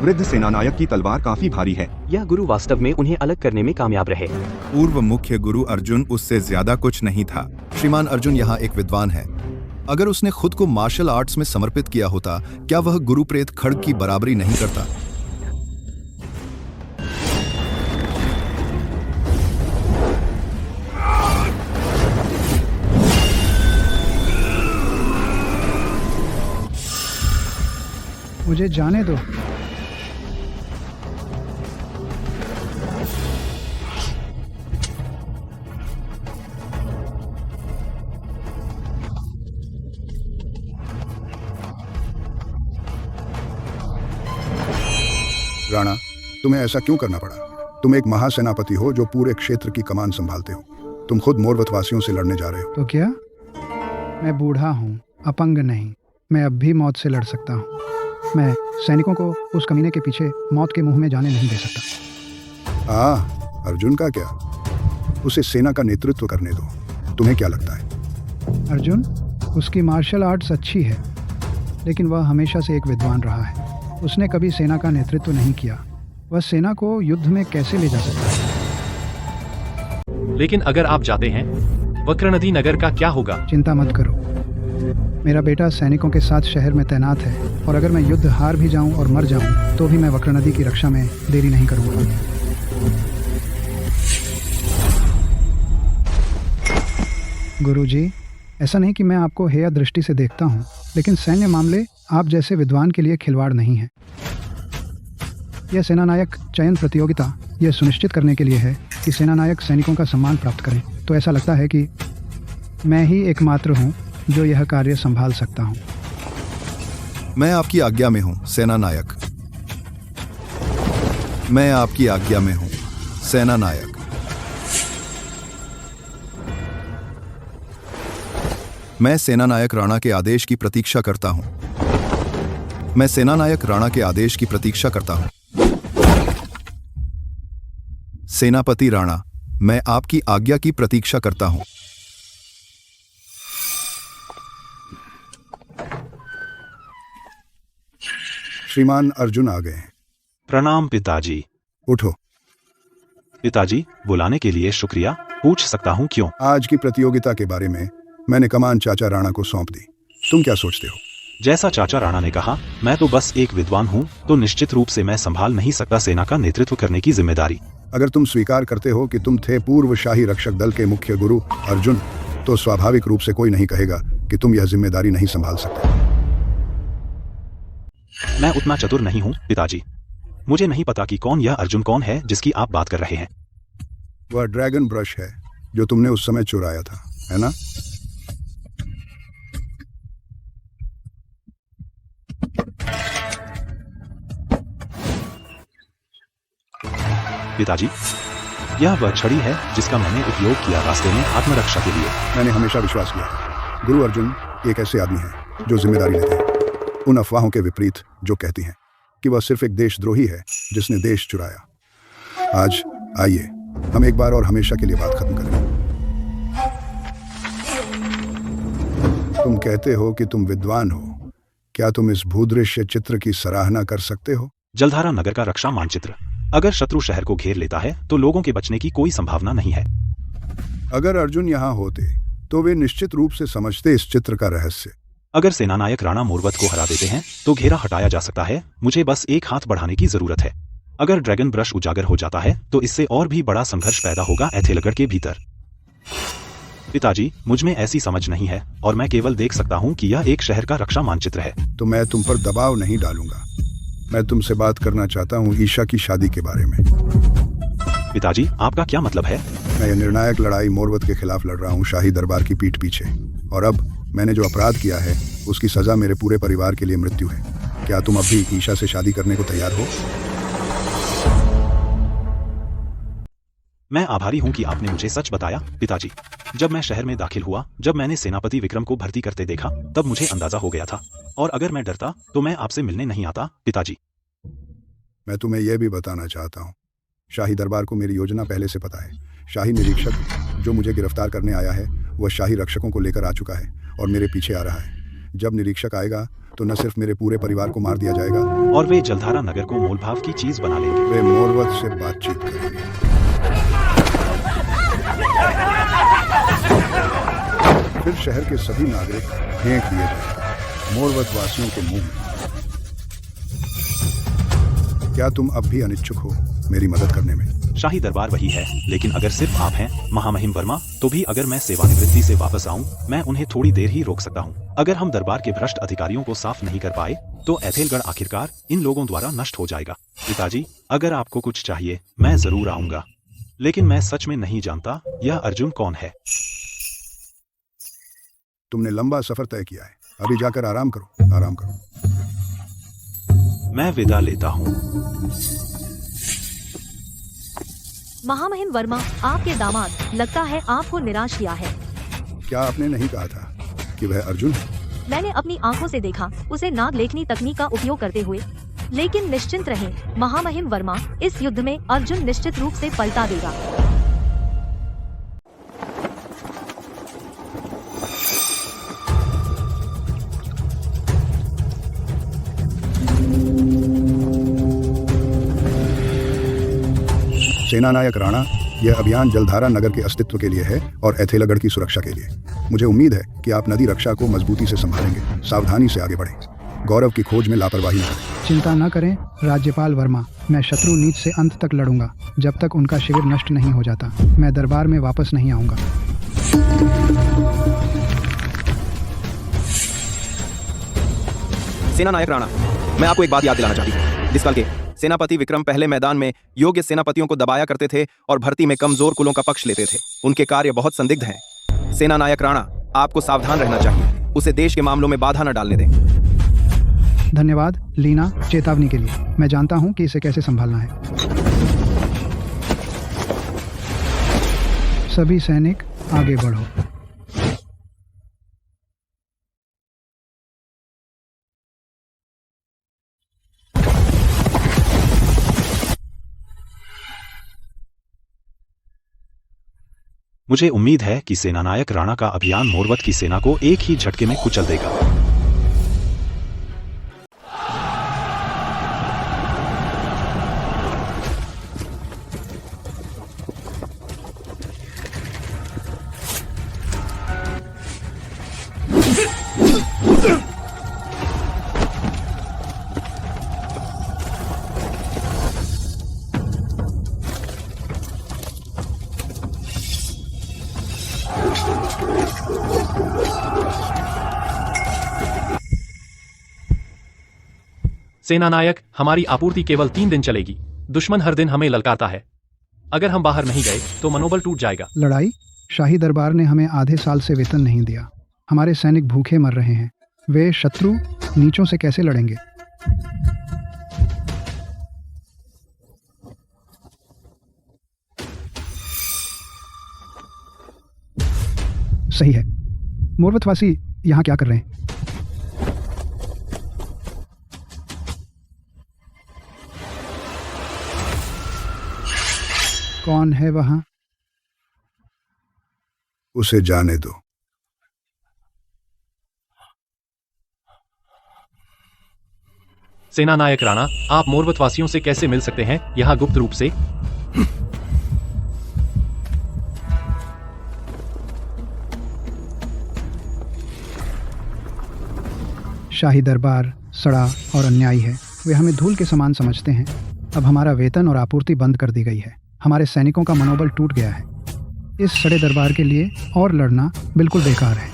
वृद्ध सेनानायक की तलवार काफी भारी है। यह गुरु वास्तव में उन्हें अलग करने में कामयाब रहे। पूर्व मुख्य गुरु अर्जुन उससे ज्यादा कुछ नहीं था। श्रीमान अर्जुन यहाँ एक विद्वान है। अगर उसने खुद को मार्शल आर्ट्स में समर्पित किया होता, क्या वह गुरुप्रेत खड्ग की बराबरी नहीं करता? मुझे जाने दो। राणा, तुम्हें ऐसा क्यों करना पड़ा? तुम एक महासेनापति हो जो पूरे क्षेत्र की कमान संभालते हो। तुम खुद मोरवत वासियों से लड़ने जा रहे हो। तो क्या? मैं बूढ़ा हूँ, अपंग नहीं। मैं अब भी मौत से लड़ सकता हूँ। मैं सैनिकों को उस कमीने के पीछे मौत के मुंह में जाने नहीं दे सकता। अर्जुन का क्या? उसे सेना का नेतृत्व करने दो। तुम्हें क्या लगता है? अर्जुन, उसकी मार्शल आर्ट्स अच्छी है, लेकिन वह हमेशा से एक विद्वान रहा है। उसने कभी सेना का नेतृत्व नहीं किया। वह सेना को युद्ध में कैसे ले जा सकता है? लेकिन अगर आप जाते हैं, वक्रनदी नगर का क्या होगा? चिंता मत करो। मेरा बेटा सैनिकों के साथ शहर में तैनात है, और अगर मैं युद्ध हार भी जाऊं और मर जाऊं, तो भी मैं वक्रनदी की रक्षा में देरी नहीं करूंगा। गुरुजी, ऐसा नहीं कि मैं आपको हेय दृष्टि से देखता हूं, लेकिन सैन्य मामले आप जैसे विद्वान के लिए खिलवाड़ नहीं है। यह सेनानायक चयन प्रतियोगिता यह सुनिश्चित करने के लिए है कि सेनानायक सैनिकों का सम्मान प्राप्त करें। तो ऐसा लगता है कि मैं ही एकमात्र हूं जो यह कार्य संभाल सकता हूं। मैं आपकी आज्ञा में हूं, सेनानायक। मैं आपकी आज्ञा में हूं, सेनानायक। मैं सेनानायक राणा के आदेश की प्रतीक्षा करता हूं। मैं सेनानायक राणा के आदेश की प्रतीक्षा करता हूं। सेनापति राणा, मैं आपकी आज्ञा की प्रतीक्षा करता हूं। श्रीमान अर्जुन आ गए हैं। प्रणाम पिताजी। उठो। पिताजी, बुलाने के लिए शुक्रिया। पूछ सकता हूँ क्यों? आज की प्रतियोगिता के बारे में मैंने कमान चाचा राणा को सौंप दी। तुम क्या सोचते हो? जैसा चाचा राणा ने कहा, मैं तो बस एक विद्वान हूँ, तो निश्चित रूप से मैं संभाल नहीं सकता सेना का नेतृत्व करने की जिम्मेदारी। अगर तुम स्वीकार करते हो कि तुम थे पूर्व शाही रक्षक दल के मुख्य गुरु अर्जुन, तो स्वाभाविक रूप से कोई नहीं कहेगा कि तुम यह जिम्मेदारी नहीं संभाल सकते। मैं उतना चतुर नहीं हूँ पिताजी। मुझे नहीं पता कि कौन यह अर्जुन कौन है जिसकी आप बात कर रहे हैं। वह ड्रैगन ब्रश है जो तुमने उस समय चुराया था, है ना? पिताजी, यह वह छड़ी है जिसका मैंने उपयोग किया रास्ते में आत्मरक्षा के लिए। मैंने हमेशा विश्वास किया था गुरु अर्जुन एक ऐसे आदमी हैं जो जिम्मेदारी लेते हैं, उन अफवाहों के विपरीत जो कहती हैं कि वह सिर्फ एक देशद्रोही है जिसने देश चुराया। आज आइए हम एक बार और हमेशा के लिए बात खत्म करें। तुम कहते हो कि तुम विद्वान हो। क्या तुम इस भूदृश्य चित्र की सराहना कर सकते हो? जलधारा नगर का रक्षा मानचित्र। अगर शत्रु शहर को घेर लेता है तो लोगों के बचने की कोई संभावना नहीं है। अगर अर्जुन यहाँ होते तो वे निश्चित रूप से समझते इस चित्र का रहस्य। अगर सेनानायक राणा मोरवत को हरा देते हैं तो घेरा हटाया जा सकता है। मुझे बस एक हाथ बढ़ाने की जरूरत है। अगर ड्रैगन ब्रश उजागर हो जाता है तो इससे और भी बड़ा संघर्ष पैदा होगा एथेलगढ़ के भीतर। पिताजी, मुझ में ऐसी समझ नहीं है और मैं केवल देख सकता हूँ कि यह एक शहर का रक्षा मानचित्र है। तो मैं तुम पर दबाव नहीं डालूंगा। मैं तुमसे बात करना चाहता हूँ ईशा की शादी के बारे में। पिताजी, आपका क्या मतलब है? मैं ये निर्णायक लड़ाई मोरवत के खिलाफ लड़ रहा हूँ शाही दरबार की पीठ पीछे, और अब मैंने जो अपराध किया है उसकी सजा मेरे पूरे परिवार के लिए मृत्यु है। क्या तुम अब भी ईशा से शादी करने को तैयार हो? मैं आभारी हूं कि आपने मुझे सच बताया पिताजी। जब मैं शहर में दाखिल हुआ, जब मैंने सेनापति विक्रम को भर्ती करते देखा, तब मुझे अंदाजा हो गया था। और अगर मैं डरता तो मैं आपसे मिलने नहीं आता पिताजी। मैं तुम्हें यह भी बताना चाहता हूँ, शाही दरबार को मेरी योजना पहले से पता है। शाही निरीक्षक जो मुझे गिरफ्तार करने आया है वह शाही रक्षकों को लेकर आ चुका है और मेरे पीछे आ रहा है। जब निरीक्षक आएगा तो न सिर्फ मेरे पूरे परिवार को मार दिया जाएगा, और वे जलधारा नगर को मोलभाव की चीज बना लेंगे। वे मोरवत से बातचीत करेंगे। फिर शहर के सभी नागरिक फेंक दिए गए मोरवत वासियों के मुंह में। क्या तुम अब भी अनिच्छुक हो मेरी मदद करने में? शाही दरबार वही है, लेकिन अगर सिर्फ आप हैं महामहिम वर्मा, तो भी अगर मैं सेवानिवृत्ति से वापस आऊं, मैं उन्हें थोड़ी देर ही रोक सकता हूं। अगर हम दरबार के भ्रष्ट अधिकारियों को साफ नहीं कर पाए तो ऐथेलगढ़ आखिरकार इन लोगों द्वारा नष्ट हो जाएगा। पिताजी, अगर आपको कुछ चाहिए मैं जरूर आऊंगा, लेकिन मैं सच में नहीं जानता यह अर्जुन कौन है। तुमने लंबा सफर तय किया है, अभी जाकर आराम करो, आराम करो। मैं विदा लेता हूँ। महामहिम वर्मा, आपके दामाद लगता है आपको निराश किया है। क्या आपने नहीं कहा था कि वह अर्जुन है? मैंने अपनी आंखों से देखा उसे नागलेखनी तकनीक का उपयोग करते हुए, लेकिन निश्चिंत रहें महामहिम वर्मा, इस युद्ध में अर्जुन निश्चित रूप से पलटा देगा। सेनानायक राणा, यह अभियान जलधारा नगर के अस्तित्व के लिए है और ऐथेलगढ़ की सुरक्षा के लिए। मुझे उम्मीद है कि आप नदी रक्षा को मजबूती से संभालेंगे। सावधानी से आगे बढ़ें, गौरव की खोज में लापरवाही न करें। चिंता न करें राज्यपाल वर्मा, मैं शत्रु नीच से अंत तक लड़ूंगा जब तक उनका शिविर नष्ट नहीं हो जाता। मैं दरबार में वापस नहीं आऊंगा। सेनानायक राणा, मैं आपको एक बात याद दिलाना चाहती हूँ। जिस काल के सेनापति विक्रम पहले मैदान में योग्य सेनापतियों को दबाया करते थे और भर्ती में कमजोर कुलों का पक्ष लेते थे, उनके कार्य बहुत संदिग्ध हैं। सेनानायक राणा, आपको सावधान रहना चाहिए, उसे देश के मामलों में बाधा न डालने दें। धन्यवाद लीना चेतावनी के लिए। मैं जानता हूं कि इसे कैसे संभालना है। सभी सैनिक आगे बढ़ो। मुझे उम्मीद है कि सेनानायक राणा का अभियान मोरवत की सेना को एक ही झटके में कुचल देगा। सेनानायक, हमारी आपूर्ति केवल 3 दिन चलेगी। दुश्मन हर दिन हमें ललकारता है। अगर हम बाहर नहीं गए तो मनोबल टूट जाएगा। लड़ाई? शाही दरबार ने हमें आधे साल से वेतन नहीं दिया। हमारे सैनिक भूखे मर रहे हैं। वे शत्रु नीचों से कैसे लड़ेंगे? सही है। मोरवतवासी यहाँ क्या कर रहे हैं? कौन है वहां? उसे जाने दो। सेनानायक राणा, आप मोरवतवासियों से कैसे मिल सकते हैं यहाँ गुप्त रूप से? शाही दरबार सड़ा और अन्यायी है। वे हमें धूल के समान समझते हैं। अब हमारा वेतन और आपूर्ति बंद कर दी गई है। हमारे सैनिकों का मनोबल टूट गया है। इस सड़े दरबार के लिए और लड़ना बिल्कुल बेकार है।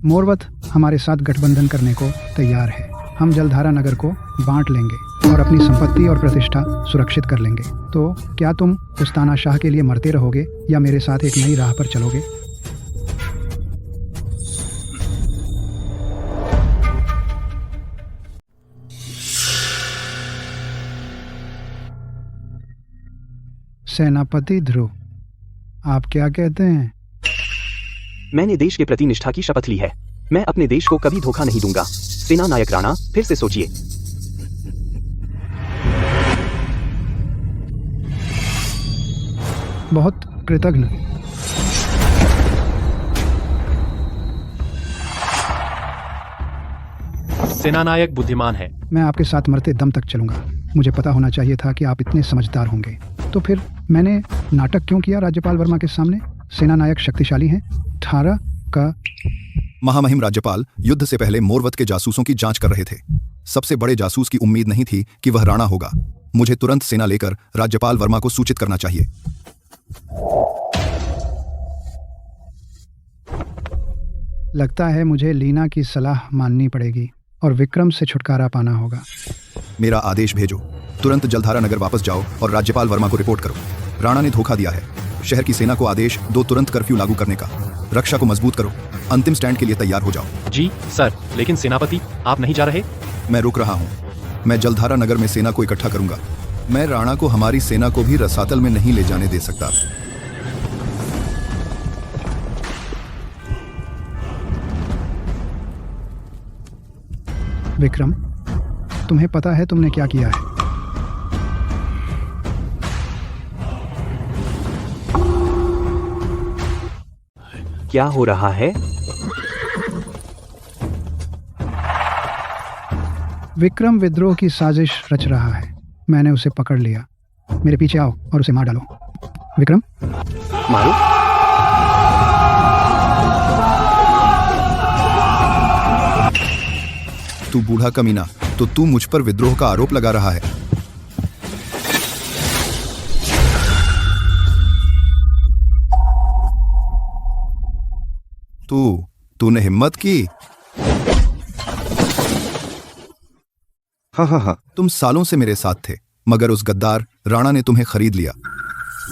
मोरवत हमारे साथ गठबंधन करने को तैयार है। हम जलधारा नगर को बांट लेंगे और अपनी संपत्ति और प्रतिष्ठा सुरक्षित कर लेंगे। तो क्या तुम उस्ताना शाह के लिए मरते रहोगे या मेरे साथ एक नई राह पर चलोगे? सेनापति ध्रुव, आप क्या कहते हैं? मैंने देश के प्रति निष्ठा की शपथ ली है। मैं अपने देश को कभी धोखा नहीं दूंगा। सेनानायक राणा, फिर से सोचिए। बहुत कृतज्ञ। सेनानायक बुद्धिमान है। मैं आपके साथ मरते दम तक चलूंगा। मुझे पता होना चाहिए था कि आप इतने समझदार होंगे। तो फिर मैंने नाटक क्यों किया राज्यपाल वर्मा के सामने? सेनानायक शक्तिशाली हैं। 18 का महामहिम राज्यपाल युद्ध से पहले मोरवत के जासूसों की जांच कर रहे थे। सबसे बड़े जासूस की उम्मीद नहीं थी कि वह राणा होगा। मुझे तुरंत सेना लेकर राज्यपाल वर्मा को सूचित करना चाहिए। लगता है मुझे लीना की सलाह माननी पड़ेगी और विक्रम से छुटकारा पाना होगा। मेरा आदेश भेजो। तुरंत जलधारा नगर वापस जाओ और राज्यपाल वर्मा को रिपोर्ट करो। राणा ने धोखा दिया है। शहर की सेना को आदेश दो तुरंत कर्फ्यू लागू करने का। रक्षा को मजबूत करो। अंतिम स्टैंड के लिए तैयार हो जाओ। जी सर, लेकिन सेनापति आप नहीं जा रहे? मैं रुक रहा हूँ। मैं जलधारा नगर में सेना को इकट्ठा करूंगा। मैं राणा को हमारी सेना को भी रसातल में नहीं ले जाने दे सकता। विक्रम, तुम्हें पता है तुमने क्या किया है? क्या हो रहा है? विक्रम विद्रोह की साजिश रच रहा है। मैंने उसे पकड़ लिया। मेरे पीछे आओ और उसे मार डालो। विक्रम, मारो। तू बूढ़ा कमीना, तो तू मुझ पर विद्रोह का आरोप लगा रहा है। तूने हिम्मत की। हाँ, तुम सालों से मेरे साथ थे, मगर उस गद्दार राणा ने तुम्हें खरीद लिया।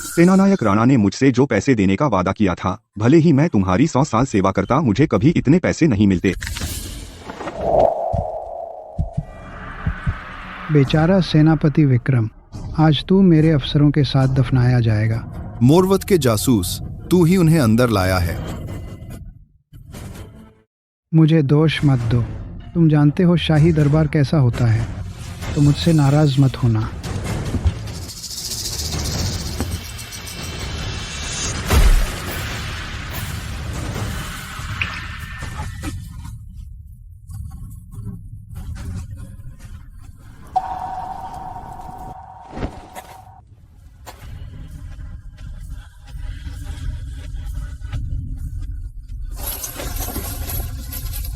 सेनानायक राणा ने मुझसे जो पैसे देने का वादा किया था, भले ही मैं तुम्हारी 100 साल सेवा करता, मुझे कभी इतने पैसे नहीं मिलते। बेचारा सेनापति विक्रम, आज तू मेरे अफसरों के साथ दफनाया जाएगा। मोरवत के जासूस, तू ही उन्हें अंदर लाया है। मुझे दोष मत दो। तुम जानते हो शाही दरबार कैसा होता है, तो मुझसे नाराज मत होना।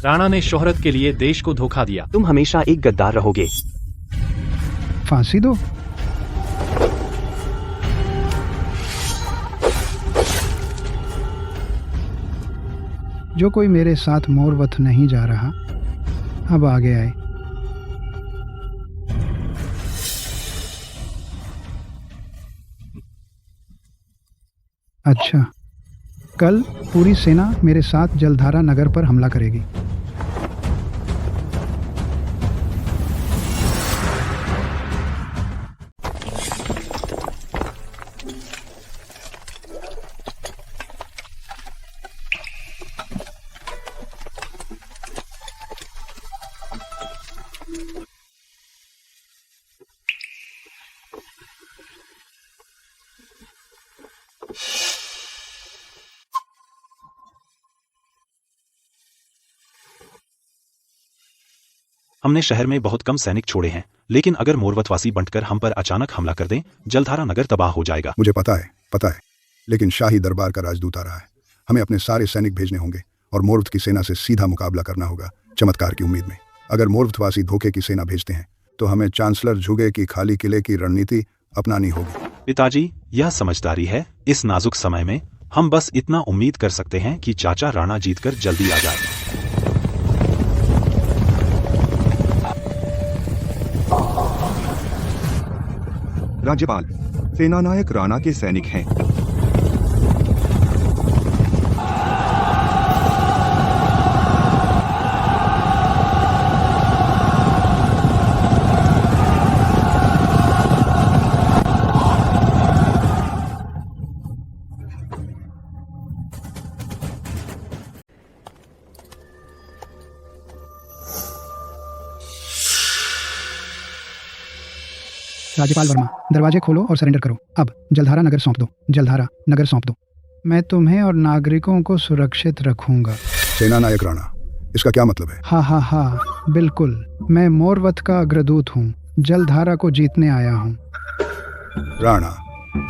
राणा ने शोहरत के लिए देश को धोखा दिया। तुम हमेशा एक गद्दार रहोगे। फांसी दो। जो कोई मेरे साथ मोरवत नहीं जा रहा, अब आगे आए। अच्छा, कल पूरी सेना मेरे साथ जलधारा नगर पर हमला करेगी। हमने शहर में बहुत कम सैनिक छोड़े हैं, लेकिन अगर मोरवतवासी बंटकर हम पर अचानक हमला कर दें, जलधारा नगर तबाह हो जाएगा। मुझे पता है, लेकिन शाही दरबार का राजदूत आ रहा है। हमें अपने सारे सैनिक भेजने होंगे और मोरवत की सेना से सीधा मुकाबला करना होगा, चमत्कार की उम्मीद में। अगर मोरवतवासी धोखे की सेना भेजते हैं, तो हमें चांसलर झुगे की खाली किले की रणनीति अपनानी होगी। पिताजी, यह समझदारी है। इस नाजुक समय में हम बस इतना उम्मीद कर सकते हैं कि चाचा राणा जीतकर जल्दी आ जाए। राज्यपाल, सेनानायक राणा के सैनिक हैं। राज्यपाल वर्मा, दरवाजे खोलो और सरेंडर करो। अब जलधारा नगर सौंप दो। जलधारा नगर सौंप दो। मैं तुम्हें और नागरिकों को सुरक्षित रखूंगा। सेनानायक राणा, इसका क्या मतलब है? हाँ, बिल्कुल। मैं मोरवत का अग्रदूत हूँ। जलधारा को जीतने आया हूँ। राणा,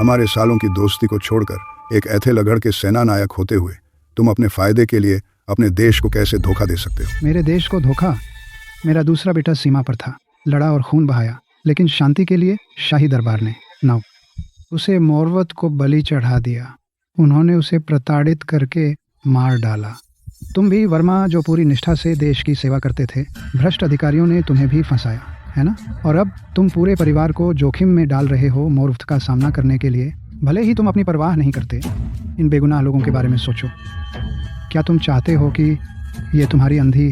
हमारे सालों की दोस्ती को छोड़कर एक ऐथे लगड़ के सेनानायक होते हुए तुम अपने फायदे के लिए अपने देश को कैसे धोखा दे सकते हो? मेरे देश को धोखा? मेरा दूसरा बेटा सीमा पर था, लड़ा और खून बहाया, लेकिन शांति के लिए शाही दरबार ने नौ उसे मोरवत को बलि चढ़ा दिया। उन्होंने उसे प्रताड़ित करके मार डाला। तुम भी वर्मा, जो पूरी निष्ठा से देश की सेवा करते थे, भ्रष्ट अधिकारियों ने तुम्हें भी फंसाया, है ना? और अब तुम पूरे परिवार को जोखिम में डाल रहे हो मोरवत का सामना करने के लिए। भले ही तुम अपनी परवाह नहीं करते, इन बेगुनाह लोगों के बारे में सोचो। क्या तुम चाहते हो कि ये तुम्हारी अंधी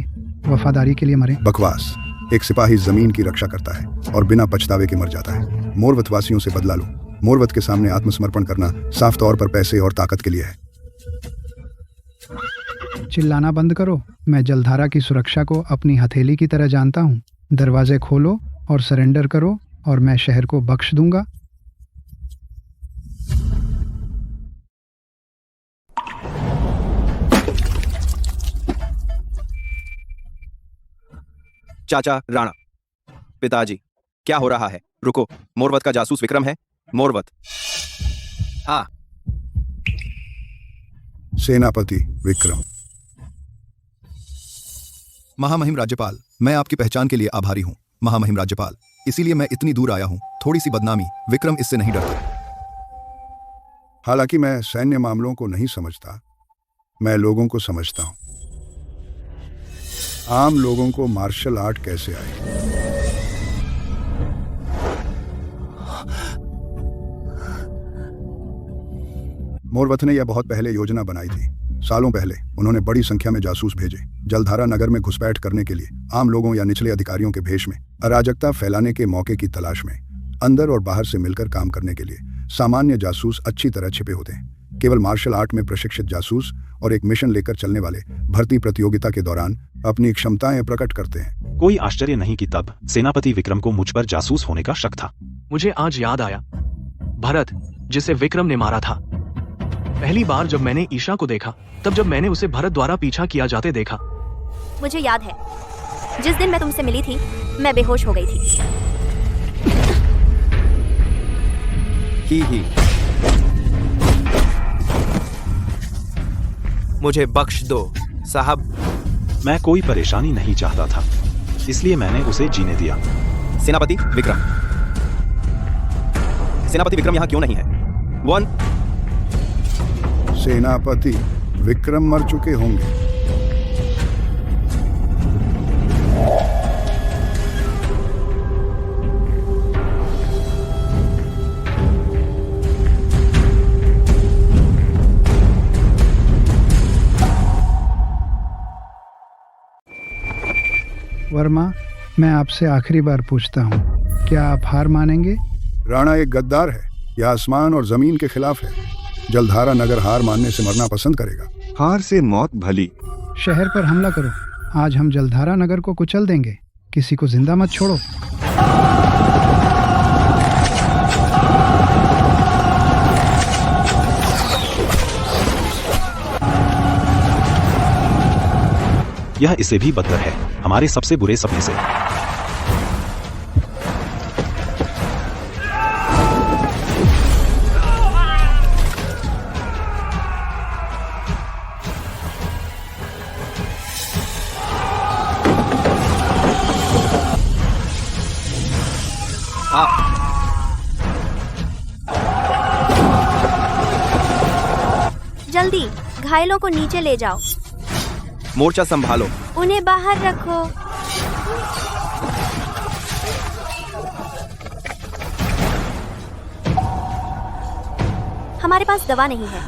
वफादारी के लिए मरे? बकवास। एक सिपाही जमीन की रक्षा करता है और बिना पछतावे के मर जाता है। मोरवत वासियों से बदला लो। मोरवत के सामने आत्मसमर्पण करना साफ तौर पर पैसे और ताकत के लिए है। चिल्लाना बंद करो। मैं जलधारा की सुरक्षा को अपनी हथेली की तरह जानता हूँ। दरवाजे खोलो और सरेंडर करो और मैं शहर को बख्श दूंगा। चाचा राणा, पिताजी, क्या हो रहा है? रुको, मोरवत का जासूस विक्रम है। मोरवत। हाँ, सेनापति विक्रम। महामहिम राज्यपाल, मैं आपकी पहचान के लिए आभारी हूँ। महामहिम राज्यपाल, इसीलिए मैं इतनी दूर आया हूँ। थोड़ी सी बदनामी, विक्रम इससे नहीं डरता। हालांकि मैं सैन्य मामलों को नहीं समझता, मैं लोगों को समझता हूं। आम लोगों को मार्शल आर्ट कैसे आए? मोरवत ने यह बहुत पहले योजना बनाई थी। सालों पहले उन्होंने बड़ी संख्या में जासूस भेजे, जलधारा नगर में घुसपैठ करने के लिए, आम लोगों या निचले अधिकारियों के भेष में, अराजकता फैलाने के मौके की तलाश में, अंदर और बाहर से मिलकर काम करने के लिए। सामान्य जासूस अच्छी तरह छिपे होते हैं। केवल मार्शल आर्ट में प्रशिक्षित जासूस और एक मिशन लेकर चलने वाले भर्ती प्रतियोगिता के दौरान अपनी क्षमताएं प्रकट करते हैं। कोई आश्चर्य नहीं कि तब सेनापति विक्रम को मुझ पर जासूस होने का शक था। मुझे आज याद आया, भरत, जिसे विक्रम ने मारा था। पहली बार जब मैंने ईशा को देखा, तब जब मैंने उसे भरत द्वारा पीछा किया जाते देखा। मुझे याद है, जिस दिन मैं तुमसे मिली थी, मैं बेहोश हो गई थी। ही मुझे बख्श दो साहब। मैं कोई परेशानी नहीं चाहता था, इसलिए मैंने उसे जीने दिया। सेनापति विक्रम, सेनापति विक्रम यहाँ क्यों नहीं है? सेनापति विक्रम मर चुके होंगे। वर्मा, मैं आपसे आखिरी बार पूछता हूँ, क्या आप हार मानेंगे? राणा एक गद्दार है, यह आसमान और जमीन के खिलाफ है। जलधारा नगर हार मानने से मरना पसंद करेगा। हार से मौत भली। शहर पर हमला करो। आज हम जलधारा नगर को कुचल देंगे। किसी को जिंदा मत छोड़ो। यह इससे भी बदतर है, हमारे सबसे बुरे सपने से। जल्दी घायलों को नीचे ले जाओ। मोर्चा संभालो। उन्हें बाहर रखो। हमारे पास दवा नहीं है।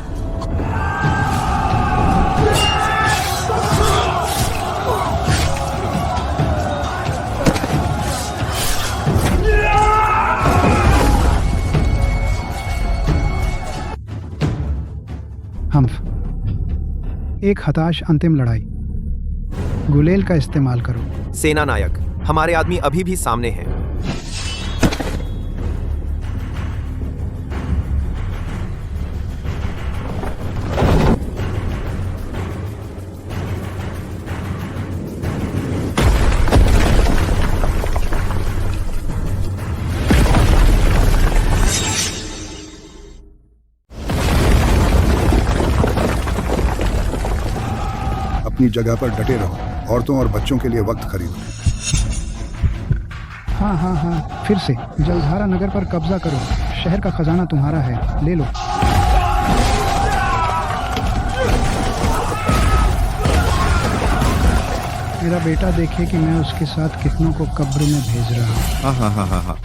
हम्फ, एक हताश अंतिम लड़ाई। गुलेल का इस्तेमाल करो। सेना नायक, हमारे आदमी अभी भी सामने हैं। अपनी जगह पर डटे रहो। औरतों और बच्चों के लिए वक्त खरीदो। हाँ हाँ हाँ, फिर से जलधारा नगर पर कब्जा करो। शहर का खजाना तुम्हारा है, ले लो। मेरा बेटा देखे कि मैं उसके साथ कितनों को कब्र में भेज रहा हूँ। हाँ हाँ हाँ हाँ हाँ।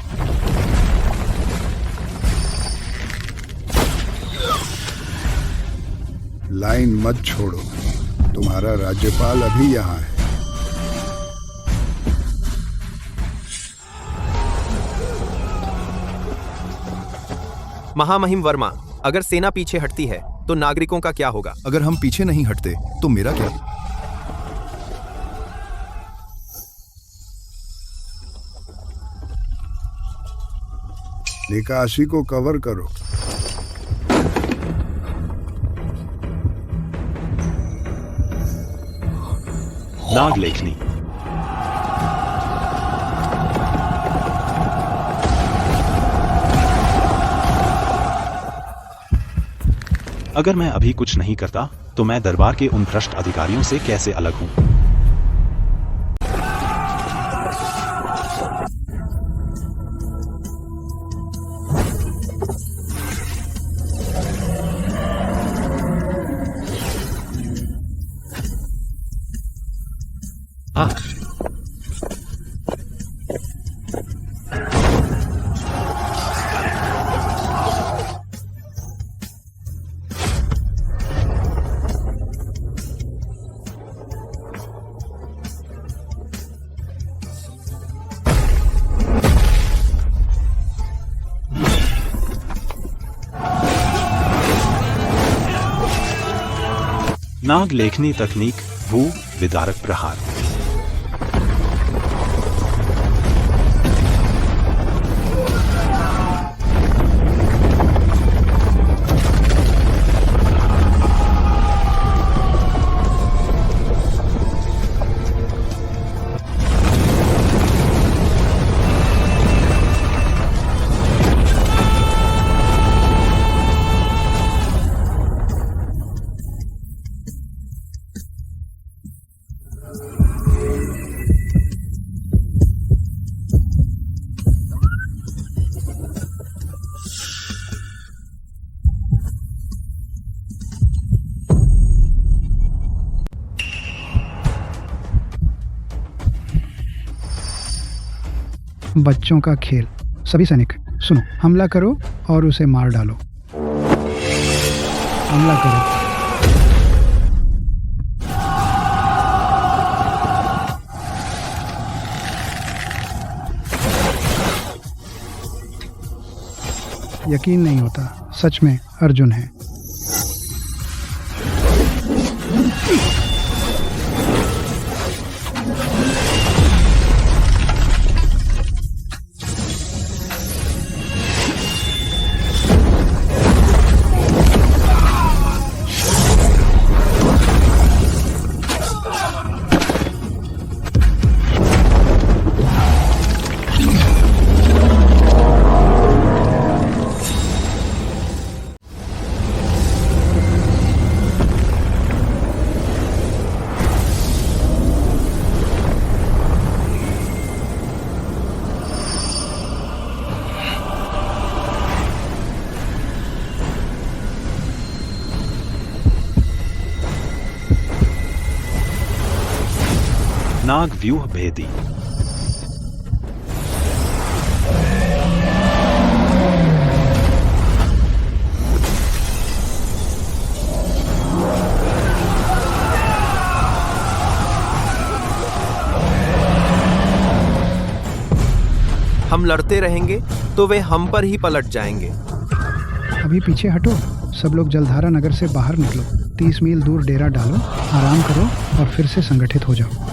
लाइन मत छोड़ो, तुम्हारा राज्यपाल अभी यहाँ है। महामहिम वर्मा, अगर सेना पीछे हटती है तो नागरिकों का क्या होगा? अगर हम पीछे नहीं हटते तो मेरा क्या? निकासी को कवर करो। नाग लेखनी। अगर मैं अभी कुछ नहीं करता तो मैं दरबार के उन भ्रष्ट अधिकारियों से कैसे अलग हूं? हाँ, नाग लेखनी तकनीक भू विदारक प्रहार। बच्चों का खेल। सभी सैनिक सुनो, हमला करो और उसे मार डालो। हमला करो। यकीन नहीं होता, सच में अर्जुन है। नाग व्यूह भेदी। हम लड़ते रहेंगे तो वे हम पर ही पलट जाएंगे। अभी पीछे हटो, सब लोग जलधारा नगर से बाहर निकलो। 30 मील दूर डेरा डालो, आराम करो और फिर से संगठित हो जाओ।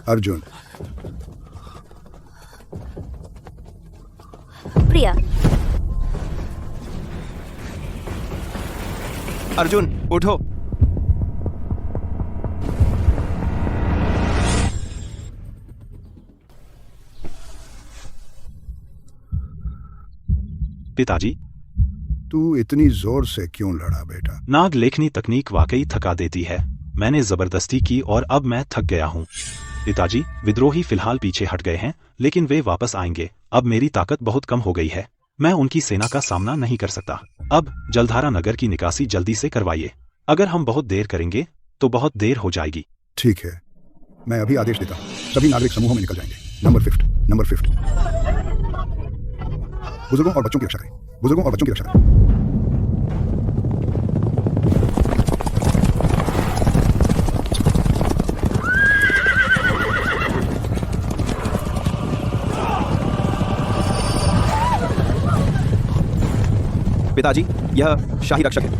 अर्जुन, अर्जुन उठो। पिताजी, तू इतनी जोर से क्यों लड़ा बेटा? नाग लेखनी तकनीक वाकई थका देती है। मैंने जबरदस्ती की और अब मैं थक गया हूँ। पिताजी, विद्रोही फिलहाल पीछे हट गए हैं, लेकिन वे वापस आएंगे। अब मेरी ताकत बहुत कम हो गई है। मैं उनकी सेना का सामना नहीं कर सकता। अब जलधारा नगर की निकासी जल्दी से करवाइए। अगर हम बहुत देर करेंगे तो बहुत देर हो जाएगी। ठीक है, मैं अभी आदेश देता हूँ। सभी नागरिक समूहों में निकल जाएंगे। नंबर 50। बुजुर्गों और बच्चों की रक्षा करें। बुजुर्गों और बच्चों की रक्षा करें। पिताजी, यह शाही रक्षक है।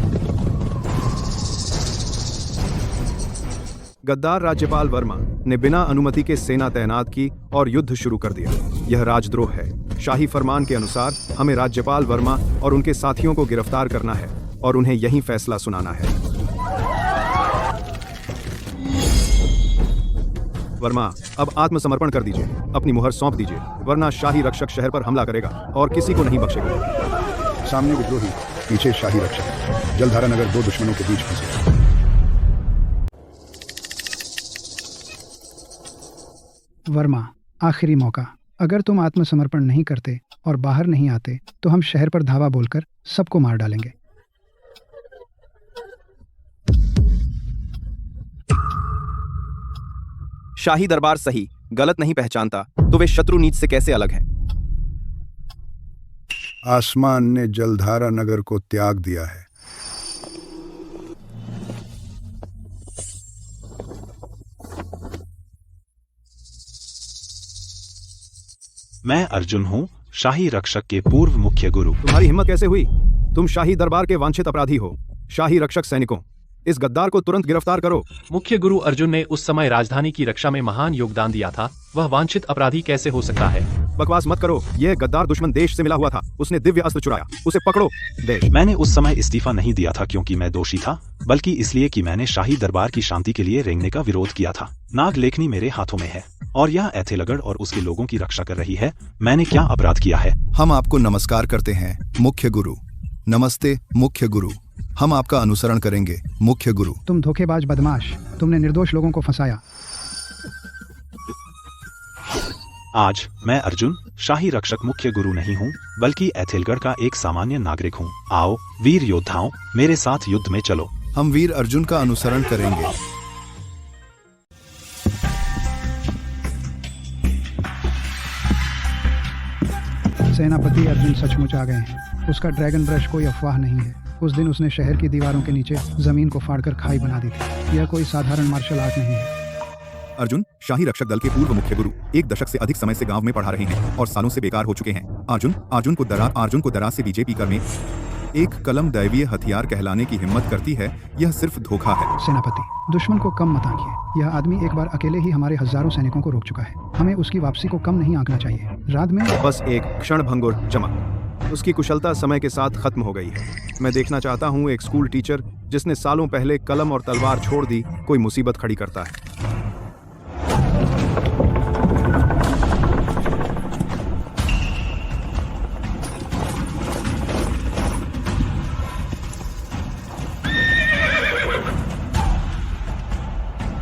गद्दार राज्यपाल वर्मा ने बिना अनुमति के सेना तैनात की और युद्ध शुरू कर दिया। यह राजद्रोह है। शाही फरमान के अनुसार हमें राज्यपाल वर्मा और उनके साथियों को गिरफ्तार करना है और उन्हें यही फैसला सुनाना है। वर्मा, अब आत्मसमर्पण कर दीजिए। अपनी मुहर सौंप दीजिए, वरना शाही रक्षक शहर पर हमला करेगा और किसी को नहीं बख्शेगा। सामने विद्रोही, पीछे शाही रक्षक। जलधारा नगर दो दुश्मनों के बीच फंसे। वर्मा, आखिरी मौका। अगर तुम आत्मसमर्पण नहीं करते और बाहर नहीं आते तो हम शहर पर धावा बोलकर सबको मार डालेंगे। शाही दरबार सही गलत नहीं पहचानता तो वे शत्रु नीच से कैसे अलग हैं? आसमान ने जलधारा नगर को त्याग दिया है। मैं अर्जुन हूँ, शाही रक्षक के पूर्व मुख्य गुरु। तुम्हारी हिम्मत कैसे हुई? तुम शाही दरबार के वांछित अपराधी हो। शाही रक्षक सैनिकों, इस गद्दार को तुरंत गिरफ्तार करो। मुख्य गुरु अर्जुन ने उस समय राजधानी की रक्षा में महान योगदान दिया था। वह वांछित अपराधी कैसे हो सकता है? बकवास मत करो। यह गद्दार दुश्मन देश से मिला हुआ था। उसने दिव्य अस्त्र चुराया। उसे पकड़ो। देश। मैंने उस समय इस्तीफा नहीं दिया था क्योंकि मैं दोषी था, बल्कि इसलिए कि मैंने शाही दरबार की शांति के लिए रेंगने का विरोध किया था। नाग लेखनी मेरे हाथों में है और यह ऐथेलगढ़ और उसके लोगों की रक्षा कर रही है। मैंने क्या अपराध किया है? हम आपको नमस्कार करते हैं मुख्य गुरु। नमस्ते मुख्य गुरु। हम आपका अनुसरण करेंगे मुख्य गुरु। तुम धोखेबाज बदमाश, तुमने निर्दोष लोगों को फंसाया। आज मैं अर्जुन, शाही रक्षक मुख्य गुरु नहीं हूँ, बल्कि ऐथेलगढ़ का एक सामान्य नागरिक हूँ। आओ वीर योद्धाओं, मेरे साथ युद्ध में चलो। हम वीर अर्जुन का अनुसरण करेंगे। सेनापति अर्जुन सचमुच आ गए हैं। उसका ड्रैगन ब्रश कोई अफवाह नहीं है। उस दिन उसने शहर की दीवारों के नीचे जमीन को फाड़कर खाई बना दी थी। यह कोई साधारण मार्शल आर्ट नहीं है। अर्जुन, शाही रक्षक दल के पूर्व मुख्य गुरु, एक दशक से अधिक समय से गांव में पढ़ा रहे हैं और सालों से बेकार हो चुके हैं। अर्जुन को दराज से बीजेपी कर में एक कलम दैवीय हथियार कहलाने की हिम्मत करती है। यह सिर्फ धोखा है। सेनापति, दुश्मन को कम मत आंकिए। यह आदमी एक बार अकेले ही हमारे हजारों सैनिकों को रोक चुका है। हमें उसकी वापसी को कम नहीं आंकना चाहिए। रात में बस एक क्षण भंगुर चमक। उसकी कुशलता समय के साथ खत्म हो गई है। मैं देखना चाहता हूँ एक स्कूल टीचर जिसने सालों पहले कलम और तलवार छोड़ दी, कोई मुसीबत खड़ी करता है।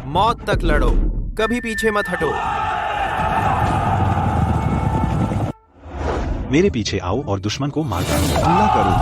मौत तक लड़ो, कभी पीछे मत हटो। मेरे पीछे आओ और दुश्मन को मार डालो। हमला करो।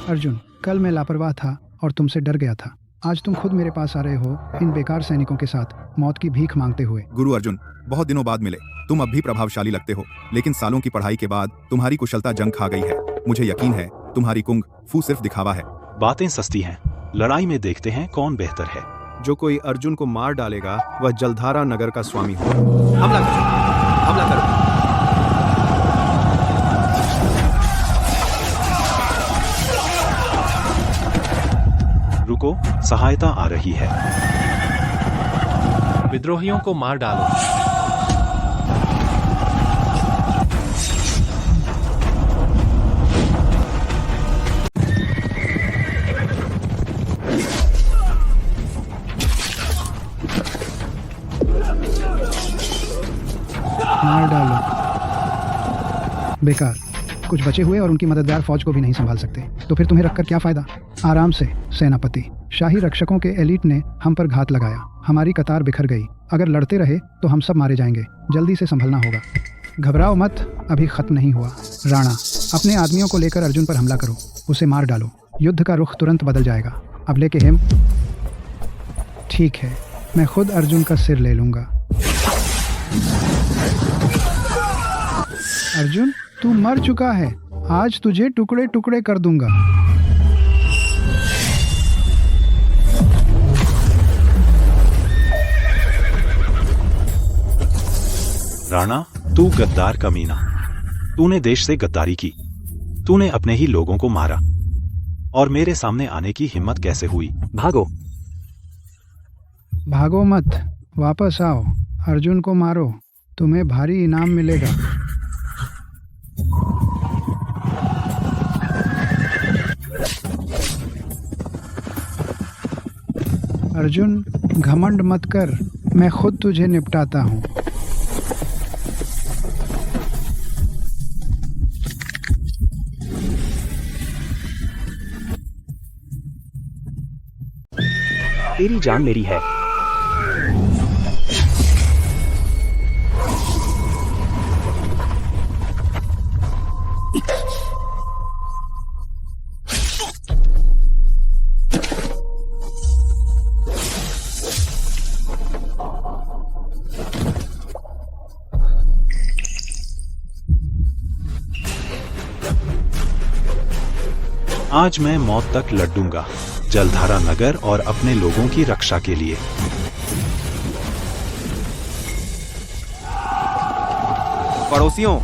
अर्जुन, कल मैं लापरवाह था और तुमसे डर गया था। आज तुम खुद मेरे पास आ रहे हो इन बेकार सैनिकों के साथ मौत की भीख मांगते हुए। गुरु अर्जुन, बहुत दिनों बाद मिले। तुम अब भी प्रभावशाली लगते हो, लेकिन सालों की पढ़ाई के बाद तुम्हारी कुशलता जंग खा गई है। मुझे यकीन है तुम्हारी कुंग फू सिर्फ दिखावा है। बातें सस्ती हैं, लड़ाई में देखते हैं कौन बेहतर है। जो कोई अर्जुन को मार डालेगा वह जलधारा नगर का स्वामी हो। हमला करो, हमला करो। को सहायता आ रही है। विद्रोहियों को मार डालो। मार डालो। बेकार, कुछ बचे हुए और उनकी मददगार फौज को भी नहीं संभाल सकते, तो फिर तुम्हें रखकर क्या फायदा। आराम से सेनापति। शाही रक्षकों के एलीट ने हम पर घात लगाया, हमारी कतार बिखर गई। अगर लड़ते रहे तो हम सब मारे जाएंगे। जल्दी से संभलना होगा। घबराओ मत, अभी खत्म नहीं हुआ। राणा, अपने आदमियों को लेकर अर्जुन पर हमला करो, उसे मार डालो। युद्ध का रुख तुरंत बदल जाएगा। अब लेके हेम। ठीक है, मैं खुद अर्जुन का सिर ले लूंगा। अर्जुन, तू मर चुका है। आज तुझे टुकड़े टुकड़े कर दूंगा। राणा, तू गद्दार कमीना। तूने देश से गद्दारी की। तूने अपने ही लोगों को मारा और मेरे सामने आने की हिम्मत कैसे हुई? भागो। भागो मत, वापस आओ। अर्जुन को मारो, तुम्हें भारी इनाम मिलेगा। अर्जुन, घमंड मत कर, मैं खुद तुझे निपटाता हूँ। तेरी जान मेरी है। आज मैं मौत तक लड़ूंगा, जलधारा नगर और अपने लोगों की रक्षा के लिए। पड़ोसियों,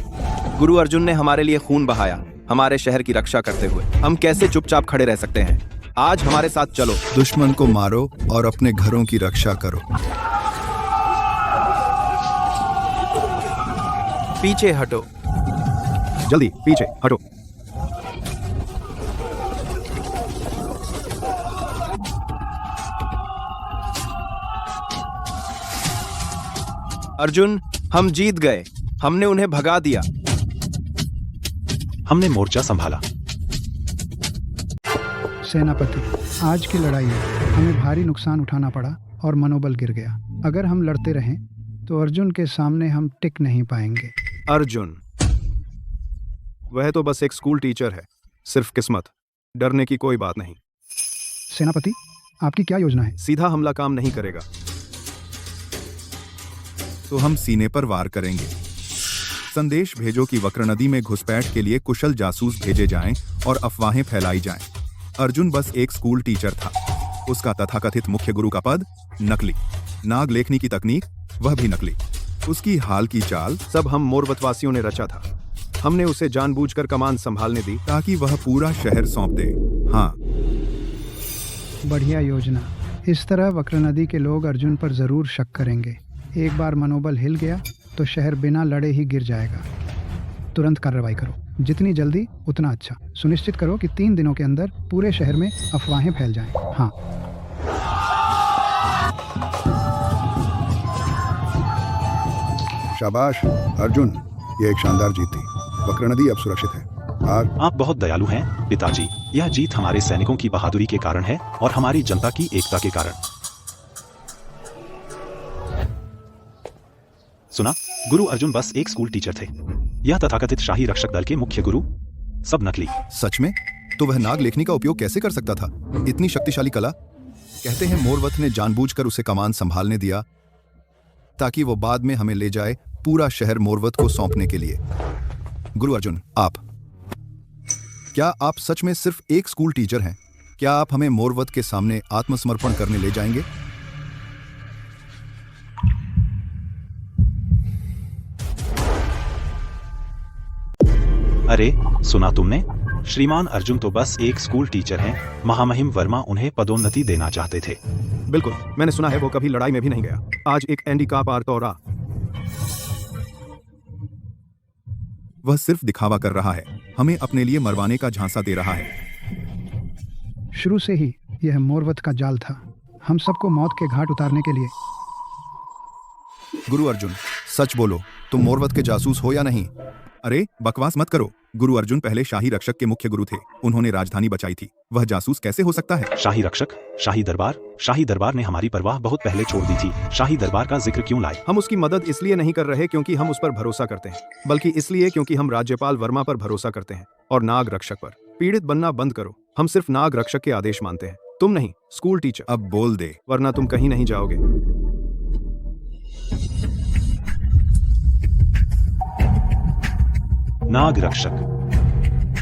गुरु अर्जुन ने हमारे लिए खून बहाया, हमारे शहर की रक्षा करते हुए। हम कैसे चुपचाप खड़े रह सकते हैं? आज हमारे साथ चलो। दुश्मन को मारो और अपने घरों की रक्षा करो। पीछे हटो। जल्दी पीछे हटो। अर्जुन, हम जीत गए। हमने उन्हें भगा दिया। हमने मोर्चा संभाला। सेनापति, आज की लड़ाई में हमें भारी नुकसान उठाना पड़ा और मनोबल गिर गया। अगर हम लड़ते रहें तो अर्जुन के सामने हम टिक नहीं पाएंगे। अर्जुन, वह तो बस एक स्कूल टीचर है, सिर्फ किस्मत। डरने की कोई बात नहीं। सेनापति, आपकी क्या योजना है? सीधा हमला काम नहीं करेगा। तो हम सीने पर वार करेंगे। संदेश भेजो कि वक्र नदी में घुसपैठ के लिए कुशल जासूस भेजे जाएं और अफवाहें फैलाई जाएं। अर्जुन बस एक स्कूल टीचर था। उसका तथाकथित मुख्य गुरु का पद नकली। नाग लेखनी की तकनीक, वह भी नकली। उसकी हाल की चाल सब हम मोरवतवासियों ने रचा था। हमने उसे जानबूझकर कमान संभालने दी ताकि वह पूरा शहर सौंप दे। हाँ, बढ़िया योजना। इस तरह वक्र नदी के लोग अर्जुन पर जरूर शक करेंगे। एक बार मनोबल हिल गया तो शहर बिना लड़े ही गिर जाएगा। तुरंत कार्रवाई करो, जितनी जल्दी उतना अच्छा। सुनिश्चित करो कि 3 दिनों के अंदर पूरे शहर में अफवाहें फैल जाएं। हाँ। शाबाश अर्जुन, ये एक शानदार जीत थी। वक्र नदी अब सुरक्षित है। आप बहुत दयालु हैं पिताजी। यह जीत हमारे सैनिकों की बहादुरी के कारण है और हमारी जनता की एकता के कारण। सुना, गुरु अर्जुन बस एक स्कूल टीचर थे। यह तथाकथित शाही रक्षक दल के मुख्य गुरु सब नकली। सच में? तो वह नाग लेखनी का उपयोग कैसे कर सकता था? इतनी शक्तिशाली कला? कहते हैं मोरवत ने जानबूझकर उसे कमान संभालने दिया ताकि वो बाद में हमें ले जाए पूरा शहर मोरवत को सौंपने के लिए। गुरु अर्जुन, क्या आप सच में सिर्फ एक स्कूल टीचर हैं? क्या आप हमें मोरवत के सामने आत्मसमर्पण करने ले जाएंगे? अरे, सुना तुमने? श्रीमान अर्जुन तो बस एक स्कूल टीचर हैं। महामहिम वर्मा उन्हें पदोन्नति देना चाहते थे। बिल्कुल, मैंने सुना है वो कभी लड़ाई में भी नहीं गया। आज एक हैंडीकैप आर्तोरा। वह सिर्फ दिखावा कर रहा है, हमें अपने लिए मरवाने का झांसा दे रहा है। शुरू से ही यह मोरवत का जाल था, हम सबको मौत के घाट उतारने के लिए। गुरु अर्जुन, सच बोलो, तुम मोरवत के जासूस हो या नहीं? अरे बकवास मत करो। गुरु अर्जुन पहले शाही रक्षक के मुख्य गुरु थे, उन्होंने राजधानी बचाई थी। वह जासूस कैसे हो सकता है? शाही रक्षक, शाही दरबार। शाही दरबार ने हमारी परवाह बहुत पहले छोड़ दी थी। शाही दरबार का जिक्र क्यों लाए? हम उसकी मदद इसलिए नहीं कर रहे क्योंकि हम उस पर भरोसा करते हैं, बल्कि इसलिए क्योंकि हम राज्यपाल वर्मा पर भरोसा करते हैं और नाग रक्षक पर। पीड़ित बनना बंद करो। हम सिर्फ नाग रक्षक के आदेश मानते हैं, तुम नहीं। स्कूल टीचर, अब बोल दे, वरना तुम कहीं नहीं जाओगे। नाग रक्षक।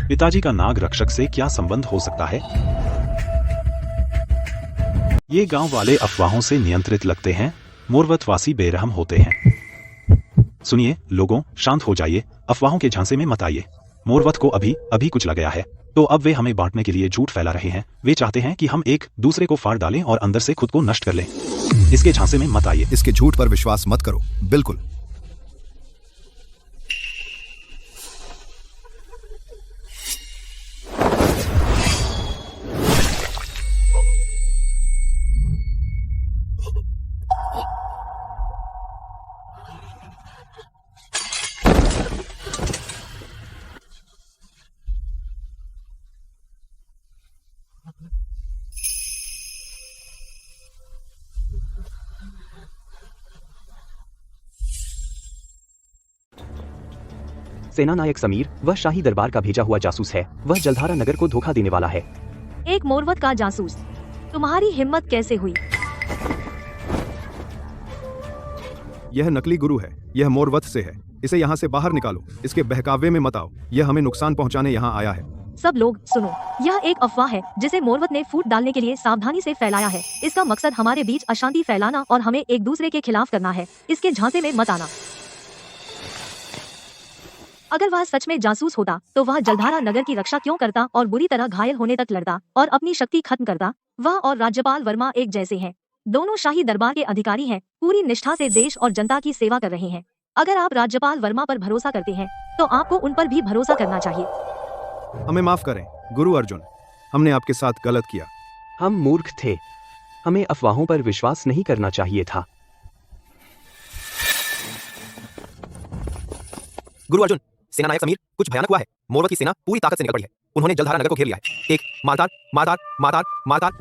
पिताजी का नाग रक्षक से क्या संबंध हो सकता है? ये गांव वाले अफवाहों से नियंत्रित लगते हैं। मोरवतवासी बेरहम होते हैं। सुनिए लोगों, शांत हो जाइए, अफवाहों के झांसे में मत आइए। मोरवत को अभी अभी कुचला गया है, तो अब वे हमें बांटने के लिए झूठ फैला रहे हैं। वे चाहते हैं कि हम एक दूसरे को फाड़ डालें और अंदर से खुद को नष्ट कर लें। इसके झांसे में मत आइए। इसके झूठ पर विश्वास मत करो, बिल्कुल। सेनानायक समीर, वह शाही दरबार का भेजा हुआ जासूस है। वह जलधारा नगर को धोखा देने वाला है। एक मोरवत का जासूस, तुम्हारी हिम्मत कैसे हुई? यह नकली गुरु है, यह मोरवत से है। इसे यहाँ से बाहर निकालो, इसके बहकावे में मत आओ। यह हमें नुकसान पहुँचाने यहाँ आया है। सब लोग सुनो, यह एक अफवाह है जिसे मोरवत ने फूट डालने के लिए सावधानी से फैलाया है। इसका मकसद हमारे बीच अशांति फैलाना और हमें एक दूसरे के खिलाफ करना है। इसके झांसे में मत आना। अगर वह सच में जासूस होता तो वह जलधारा नगर की रक्षा क्यों करता और बुरी तरह घायल होने तक लड़ता और अपनी शक्ति खत्म करता? वह और राज्यपाल वर्मा एक जैसे हैं, दोनों शाही दरबार के अधिकारी हैं, पूरी निष्ठा से देश और जनता की सेवा कर रहे हैं। अगर आप राज्यपाल वर्मा पर भरोसा करते हैं तो आपको उन पर भी भरोसा करना चाहिए। हमें माफ करें गुरु अर्जुन, हमने आपके साथ गलत किया। हम मूर्ख थे, हमें अफवाहों पर विश्वास नहीं करना चाहिए था। गुरु अर्जुन, सेनानायक समीर, कुछ भयानक हुआ है। मोरवत की सेना पूरी ताकत से निकल पड़ी है। उन्होंने जलधारा नगर को घेर लिया है। एक मारतार मारतार मारतार मारतार।